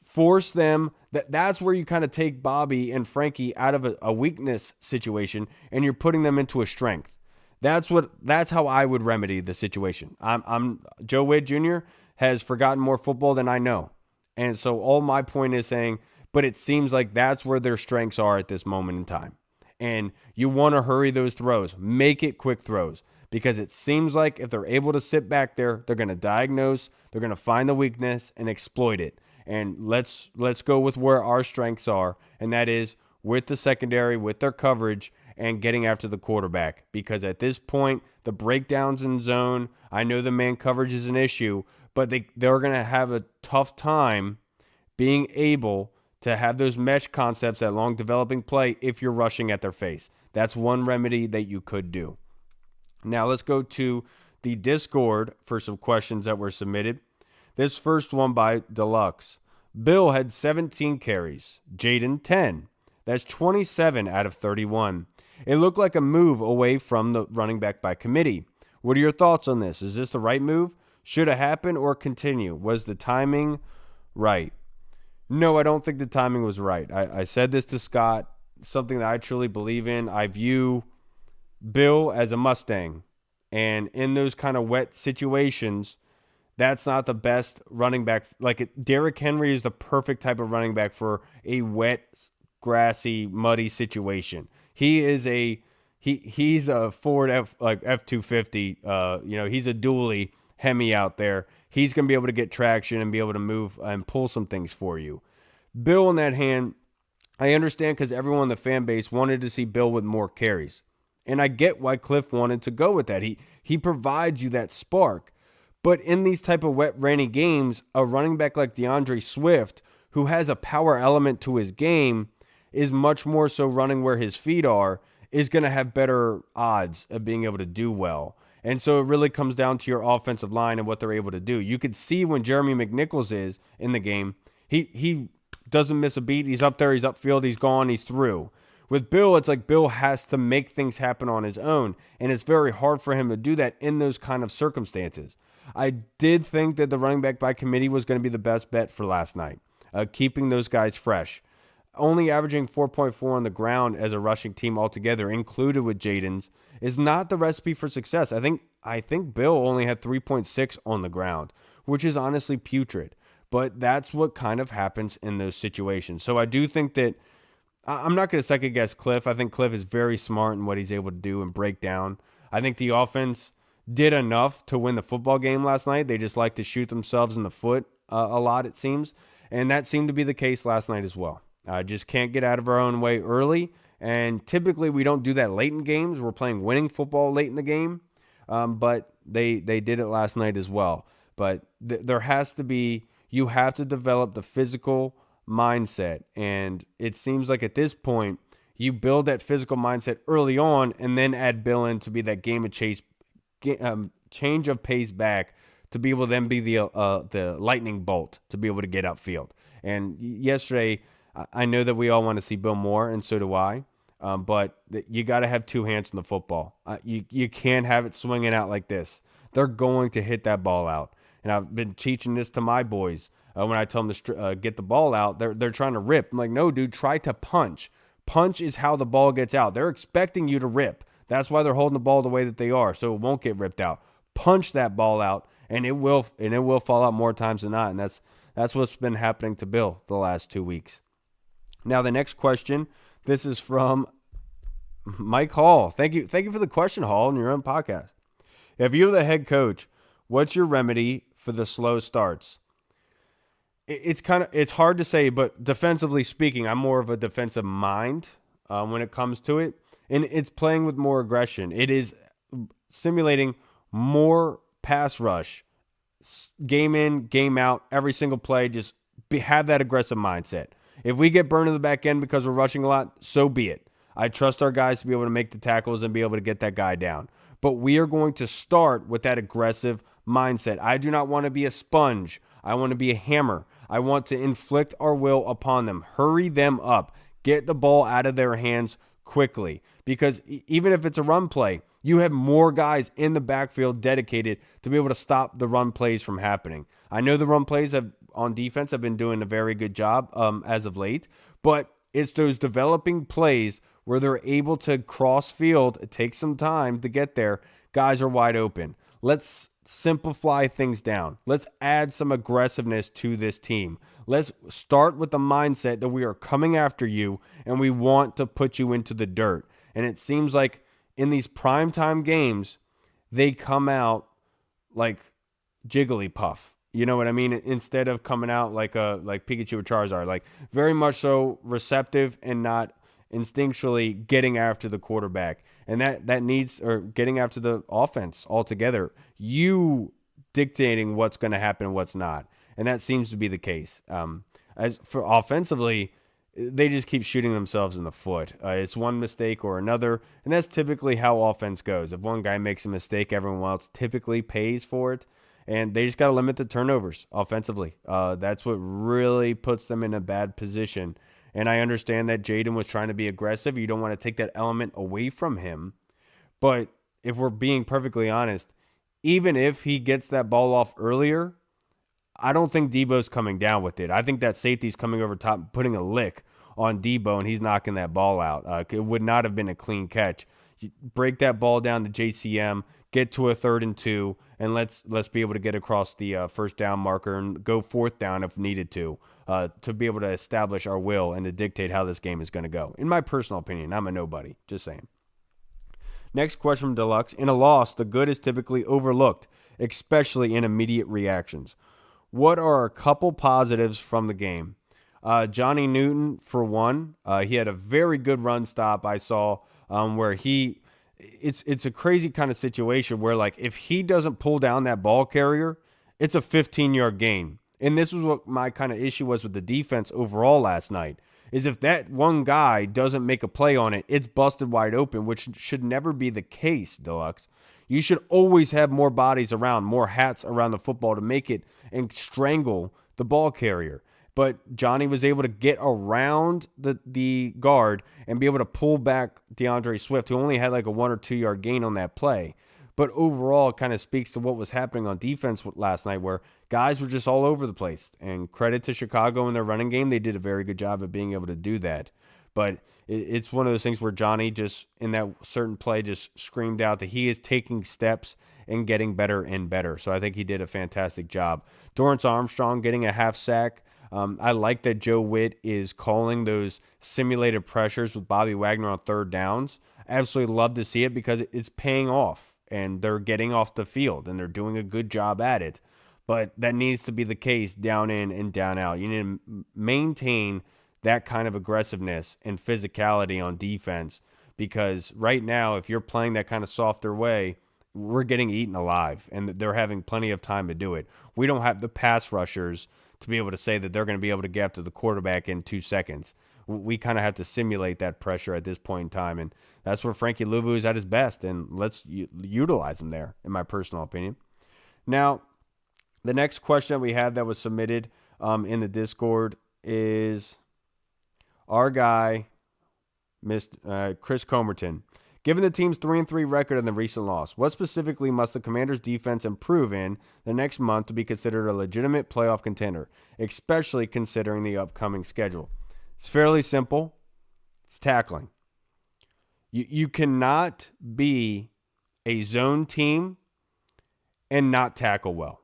Force them. That's where you kind of take Bobby and Frankie out of a weakness situation, and you're putting them into a strength. That's how I would remedy the situation. I'm Joe Wade Jr. has forgotten more football than I know. And so all my point is saying, but it seems like that's where their strengths are at this moment in time. And you want to hurry those throws. Make it quick throws. Because it seems like if they're able to sit back there, they're going to diagnose, they're going to find the weakness and exploit it. And let's go with where our strengths are, and that is with the secondary, with their coverage, and getting after the quarterback. Because at this point, the breakdowns in zone, I know the man coverage is an issue, but they're going to have a tough time being able to have those mesh concepts, that long developing play, if you're rushing at their face. That's one remedy that you could do. Now let's go to the Discord for some questions that were submitted. This first one by Deluxe. Bill had 17 carries, Jaden 10. That's 27 out of 31. It looked like a move away from the running back by committee. What are your thoughts on this? Is this the right move? Should it happen or continue? Was the timing right? No, I don't think the timing was right. I said this to Scott, something that I truly believe in. I view Bill as a Mustang, and in those kind of wet situations, that's not the best running back. Derrick Henry is the perfect type of running back for a wet, grassy, muddy situation. He's a Ford F-250. He's a dually Hemi out there. He's going to be able to get traction and be able to move and pull some things for you. Bill, on that hand, I understand, because everyone in the fan base wanted to see Bill with more carries. And I get why Cliff wanted to go with that. He provides you that spark. But in these type of wet, rainy games, a running back like DeAndre Swift, who has a power element to his game, is much more so running where his feet are, is going to have better odds of being able to do well. And so it really comes down to your offensive line and what they're able to do. You could see when Jeremy McNichols is in the game, he doesn't miss a beat. He's up there, he's upfield, he's gone, he's through. With Bill, it's like Bill has to make things happen on his own, and it's very hard for him to do that in those kind of circumstances. I did think that the running back by committee was going to be the best bet for last night, keeping those guys fresh. Only averaging 4.4 on the ground as a rushing team altogether, included with Jaden's, is not the recipe for success. I think Bill only had 3.6 on the ground, which is honestly putrid. But that's what kind of happens in those situations. So I do think that I'm not going to second guess Cliff. I think Cliff is very smart in what he's able to do and break down. I think the offense did enough to win the football game last night. They just like to shoot themselves in the foot a lot, it seems. And that seemed to be the case last night as well. Just can't get out of our own way early. And typically we don't do that late in games. We're playing winning football late in the game. But they did it last night as well. But there has to be, you have to develop the physical mindset. And it seems like at this point, you build that physical mindset early on and then add Bill in to be that change of pace back to be able to then be the lightning bolt to be able to get upfield. And yesterday, I know that we all want to see Bill Moore, and so do I. But you got to have two hands on the football. You can't have it swinging out like this. They're going to hit that ball out. And I've been teaching this to my boys when I tell them to get the ball out. They're trying to rip. I'm like, no, dude, try to punch. Punch is how the ball gets out. They're expecting you to rip. That's why they're holding the ball the way that they are, so it won't get ripped out. Punch that ball out, and it will fall out more times than not. And that's what's been happening to Bill the last 2 weeks. Now the next question. This is from Mike Hall. Thank you for the question, Hall, on your own podcast. If you're the head coach, what's your remedy for the slow starts? It's hard to say, but defensively speaking, I'm more of a defensive mind when it comes to it, and it's playing with more aggression. It is simulating more pass rush, game in, game out, every single play. Just have that aggressive mindset. If we get burned in the back end because we're rushing a lot, so be it. I trust our guys to be able to make the tackles and be able to get that guy down. But we are going to start with that aggressive mindset. I do not want to be a sponge. I want to be a hammer. I want to inflict our will upon them. Hurry them up. Get the ball out of their hands quickly. Because even if it's a run play, you have more guys in the backfield dedicated to be able to stop the run plays from happening. I know the run plays on defense have been doing a very good job as of late, but it's those developing plays where they're able to cross field. It takes some time to get there. Guys are wide open. Let's simplify things down. Let's add some aggressiveness to this team. Let's start with the mindset that we are coming after you and we want to put you into the dirt. And it seems like in these primetime games, they come out like Jigglypuff. You know what I mean? Instead of coming out like Pikachu or Charizard, like very much so receptive and not instinctually getting after the quarterback. And that needs, or getting after the offense altogether. You dictating what's going to happen and what's not. And that seems to be the case. As for offensively, they just keep shooting themselves in the foot. It's one mistake or another, and that's typically how offense goes. If one guy makes a mistake, everyone else typically pays for it, and they just got to limit the turnovers offensively. That's what really puts them in a bad position. And I understand that Jaden was trying to be aggressive. You don't want to take that element away from him. But if we're being perfectly honest, even if he gets that ball off earlier, I don't think Debo's coming down with it. I think that safety's coming over top, putting a lick on Debo, and he's knocking that ball out. It would not have been a clean catch. You break that ball down to JCM, get to a 3rd and 2, and let's be able to get across the first down marker and go 4th down if needed to be able to establish our will and to dictate how this game is going to go. In my personal opinion, I'm a nobody. Just saying. Next question from Deluxe. In a loss, the good is typically overlooked, especially in immediate reactions. What are a couple positives from the game? Johnny Newton, for one, he had a very good run stop I saw where it's a crazy kind of situation where, like, if he doesn't pull down that ball carrier, it's a 15-yard gain. And this was what my kind of issue was with the defense overall last night, is if that one guy doesn't make a play on it, it's busted wide open, which should never be the case, Deluxe. You should always have more bodies around, more hats around the football to make it and strangle the ball carrier. But Johnny was able to get around the guard and be able to pull back DeAndre Swift, who only had like a 1 or 2 yard gain on that play. But overall, it kind of speaks to what was happening on defense last night, where guys were just all over the place. And credit to Chicago in their running game. They did a very good job of being able to do that. But it's one of those things where Johnny just, in that certain play, just screamed out that he is taking steps and getting better and better. So I think he did a fantastic job. Dorrance Armstrong getting a half sack. I like that Joe Witt is calling those simulated pressures with Bobby Wagner on 3rd downs. Absolutely love to see it because it's paying off and they're getting off the field and they're doing a good job at it. But that needs to be the case down in and down out. You need to maintain that kind of aggressiveness and physicality on defense, because right now, if you're playing that kind of softer way, we're getting eaten alive and they're having plenty of time to do it. We don't have the pass rushers to be able to say that they're going to be able to get after the quarterback in 2 seconds. We kind of have to simulate that pressure at this point in time, and that's where Frankie Louvu is at his best, and let's utilize him there, in my personal opinion. Now, The next question that we had that was submitted in the Discord is our guy, Chris Comerton. Given the team's 3-3 record in the recent loss, what specifically must the Commanders' defense improve in the next month to be considered a legitimate playoff contender, especially considering the upcoming schedule? It's fairly simple. It's tackling. You cannot be a zone team and not tackle well.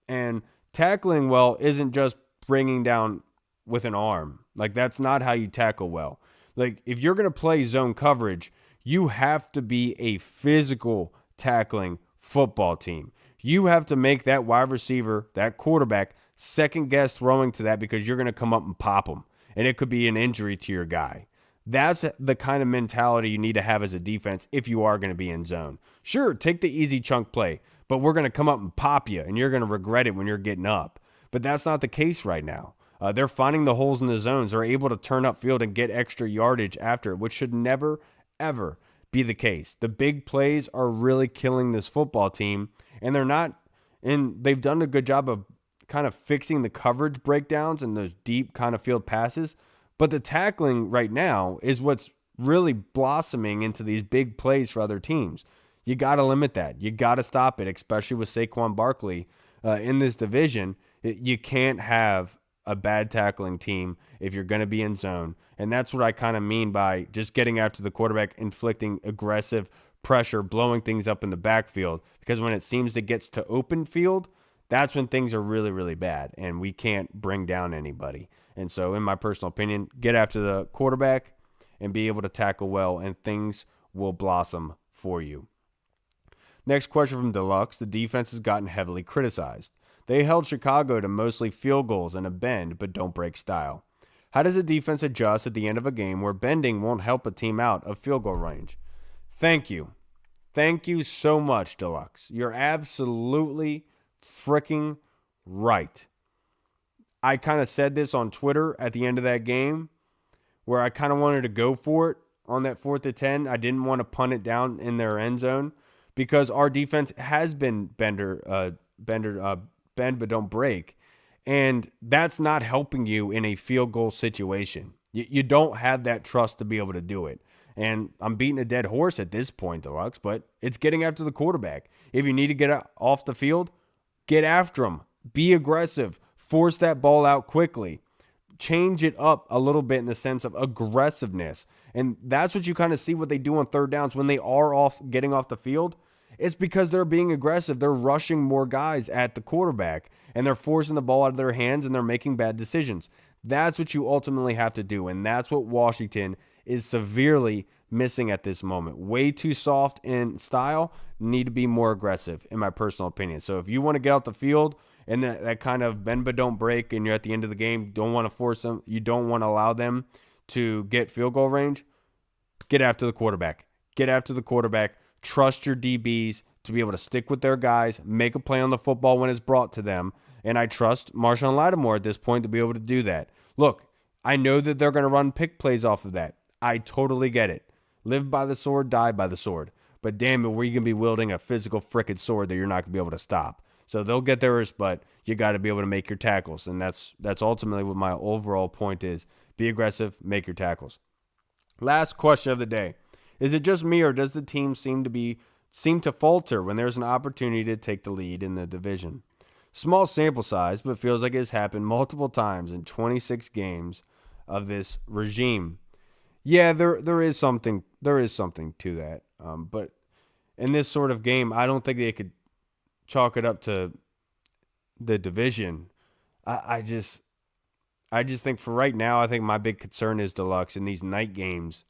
And tackling well isn't just bringing down with an arm. Like, that's not how you tackle well. Like, if you're going to play zone coverage, you have to be a physical tackling football team. You have to make that wide receiver, that quarterback, second guess throwing to that because you're going to come up and pop them. And it could be an injury to your guy. That's the kind of mentality you need to have as a defense if you are going to be in zone. Sure, take the easy chunk play, but we're going to come up and pop you, and you're going to regret it when you're getting up. But that's not the case right now. They're finding the holes in the zones. They're able to turn up field and get extra yardage after it, which should never, ever be the case. The big plays are really killing this football team, and they've done a good job of kind of fixing the coverage breakdowns and those deep kind of field passes. But the tackling right now is what's really blossoming into these big plays for other teams. You got to limit that. You got to stop it, especially with Saquon Barkley in this division. You can't have a bad tackling team if you're going to be in zone. And that's what I kind of mean by just getting after the quarterback, inflicting aggressive pressure, blowing things up in the backfield. Because when it seems it gets to open field, that's when things are really, really bad, and we can't bring down anybody. And so, in my personal opinion, get after the quarterback and be able to tackle well, and things will blossom for you. Next question from Deluxe. The defense has gotten heavily criticized. They held Chicago to mostly field goals and a bend, but don't break style. How does a defense adjust at the end of a game where bending won't help a team out of field goal range? Thank you. Thank you so much, Deluxe. You're absolutely freaking right. I kind of said this on Twitter at the end of that game where I kind of wanted to go for it on that 4th and 10. I didn't want to punt it down in their end zone because our defense has been bend but don't break. And that's not helping you in a field goal situation. You don't have that trust to be able to do it. And I'm beating a dead horse at this point, Deluxe, but it's getting after the quarterback. If you need to get off the field, get after him. Be aggressive. Force that ball out quickly. Change it up a little bit in the sense of aggressiveness. And that's what you kind of see what they do on third downs when they are getting off the field. It's because they're being aggressive. They're rushing more guys at the quarterback, and they're forcing the ball out of their hands, and they're making bad decisions. That's what you ultimately have to do, and that's what Washington is severely missing at this moment. Way too soft in style, need to be more aggressive, in my personal opinion. So if you want to get out the field and that kind of bend but don't break, and you're at the end of the game, don't want to force them, you don't want to allow them to get field goal range, get after the quarterback. Get after the quarterback. Trust your DBs to be able to stick with their guys, make a play on the football when it's brought to them, and I trust Marshawn Lattimore at this point to be able to do that. Look, I know that they're going to run pick plays off of that. I totally get it. Live by the sword, die by the sword. But damn it, were you going to be wielding a physical frickin' sword that you're not going to be able to stop? So they'll get theirs, but you got to be able to make your tackles, and that's ultimately what my overall point is. Be aggressive, make your tackles. Last question of the day. Is it just me, or does the team seem to falter when there's an opportunity to take the lead in the division? Small sample size, but feels like it's happened multiple times in 26 games of this regime. Yeah, there is something to that. But in this sort of game, I don't think they could chalk it up to the division. I just think for right now, I think my big concern is Deluxe in these night games.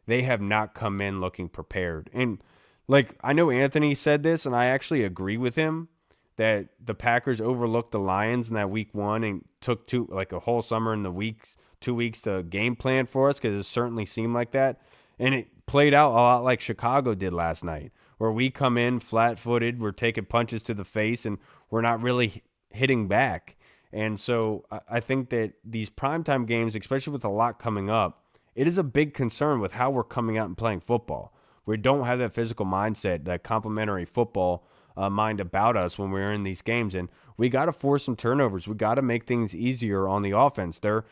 They have not come in looking prepared. And like, I know Anthony said this, and I actually agree with him, that the Packers overlooked the Lions in that week 1 and took a whole summer in the 2 weeks to game plan for us, because it certainly seemed like that. And it played out a lot like Chicago did last night, where we come in flat-footed, we're taking punches to the face, and we're not really hitting back. And so I think that these primetime games, especially with a lot coming up, it is a big concern with how we're coming out and playing football. We don't have that physical mindset, that complementary football mind about us when we're in these games, and we got to force some turnovers. We got to make things easier on the offense. They're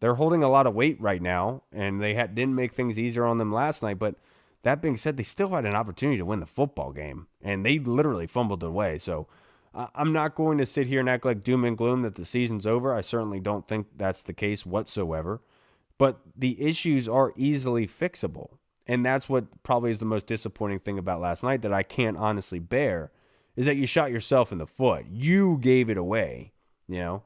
holding a lot of weight right now, and they didn't make things easier on them last night. But that being said, they still had an opportunity to win the football game, and they literally fumbled it away. So I'm not going to sit here and act like doom and gloom that the season's over. I certainly don't think that's the case whatsoever. But the issues are easily fixable. And that's what probably is the most disappointing thing about last night that I can't honestly bear, is that you shot yourself in the foot. You gave it away, you know?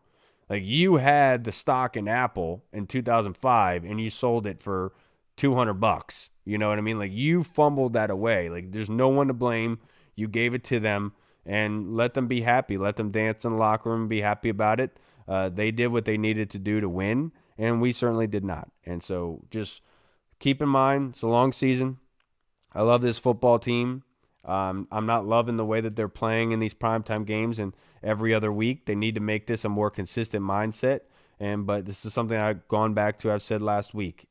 Like, you had the stock in Apple in 2005 and you sold it for $200. You know what I mean? Like, you fumbled that away. Like, there's no one to blame. You gave it to them, and let them be happy. Let them dance in the locker room and be happy about it. They did what they needed to do to win, and we certainly did not. And so just keep in mind, it's a long season. I love this football team. I'm not loving the way that they're playing in these primetime games and every other week. They need to make this a more consistent mindset. But this is something I've gone back to, I've said last week.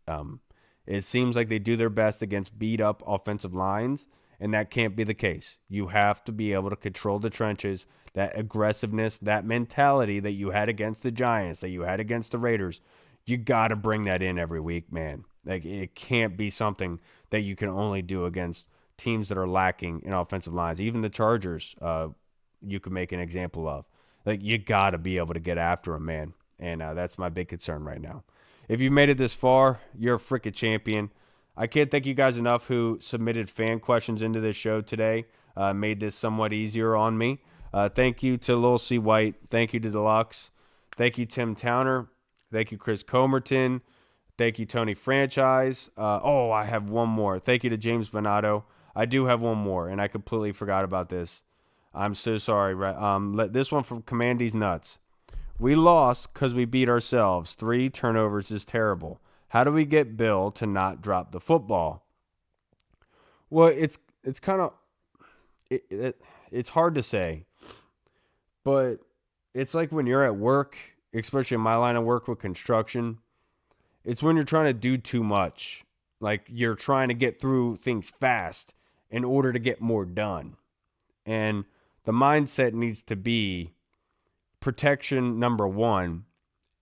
It seems like they do their best against beat-up offensive lines, and that can't be the case. You have to be able to control the trenches, that aggressiveness, that mentality that you had against the Giants, that you had against the Raiders. You got to bring that in every week, man. Like, it can't be something that you can only do against teams that are lacking in offensive lines. Even the Chargers, you could make an example of. Like, you got to be able to get after them, man. And that's my big concern right now. If you've made it this far, you're a freaking champion. I can't thank you guys enough who submitted fan questions into this show today. Made this somewhat easier on me. Thank you to Lil C. White. Thank you to Deluxe. Thank you, Tim Towner. Thank you, Chris Comerton. Thank you, Tony Franchise. I have one more. Thank you to James Bonato. I do have one more, and I completely forgot about this. I'm so sorry. This one from Commandy's Nuts. We lost because we beat ourselves. 3 turnovers is terrible. How do we get Bill to not drop the football? Well, it's kind of it's hard to say, but it's like when you're at work, especially in my line of work with construction. It's when you're trying to do too much. Like, you're trying to get through things fast in order to get more done. And the mindset needs to be protection, number one,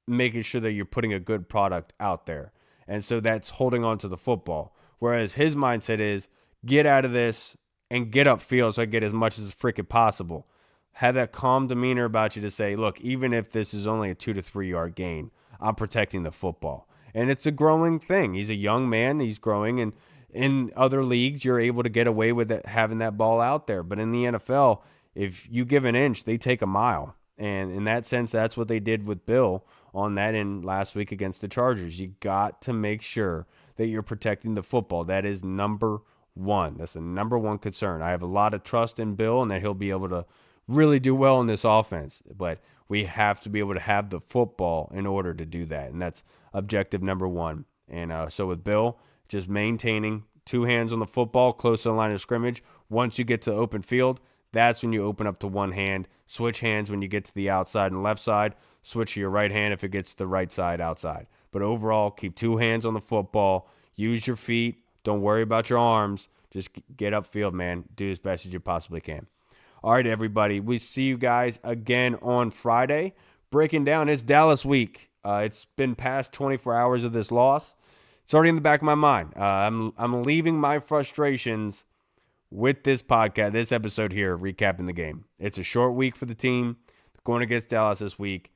making sure that you're putting a good product out there. And so that's holding on to the football. Whereas his mindset is get out of this and get upfield so I get as much as freaking possible. Have that calm demeanor about you to say, look, even if this is only a 2 to 3 yard gain, I'm protecting the football. And it's a growing thing. He's a young man. He's growing. And in other leagues, you're able to get away with it, having that ball out there. But in the NFL, if you give an inch, they take a mile. And in that sense, that's what they did with Bill on that end last week against the Chargers. You got to make sure that you're protecting the football. That is number one. That's the number one concern. I have a lot of trust in Bill and that he'll be able to really do well in this offense. But we have to be able to have the football in order to do that. And that's objective number one. And so with Bill, just maintaining 2 hands on the football, close to the line of scrimmage. Once you get to open field, that's when you open up to 1 hand. Switch hands when you get to the outside and left side. Switch to your right hand if it gets to the right side outside. But overall, keep 2 hands on the football. Use your feet. Don't worry about your arms. Just get upfield, man. Do as best as you possibly can. All right, everybody. We see you guys again on Friday. Breaking down, it's Dallas week. It's been past 24 hours of this loss. It's already in the back of my mind. I'm leaving my frustrations with this podcast, this episode here, recapping the game. It's a short week for the team. Going against Dallas this week.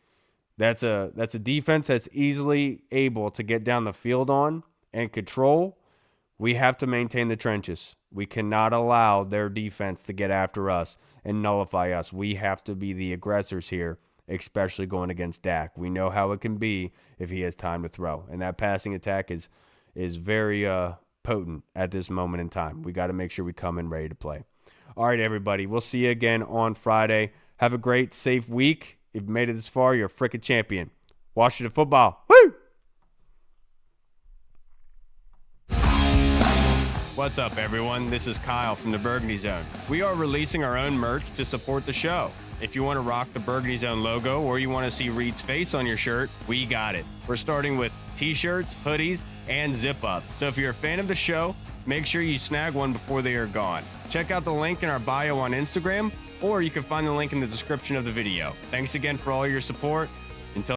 That's a defense that's easily able to get down the field on and control. We have to maintain the trenches. We cannot allow their defense to get after us and nullify us. We have to be the aggressors here, especially going against Dak. We know how it can be if he has time to throw. And that passing attack is very potent at this moment in time. We got to make sure we come in ready to play. All right, everybody. We'll see you again on Friday. Have a great, safe week. If you made it this far, you're a freaking champion. Washington football. Woo! What's up, everyone? This is Kyle from the Burgundy Zone. We are releasing our own merch to support the show. If you want to rock the Burgundy Zone logo or you want to see Reed's face on your shirt, we got it. We're starting with t-shirts, hoodies, and zip-up. So if you're a fan of the show, Make sure you snag one before they are gone. Check out the link in our bio on Instagram, or you can find the link in the description of the video. Thanks again for all your support.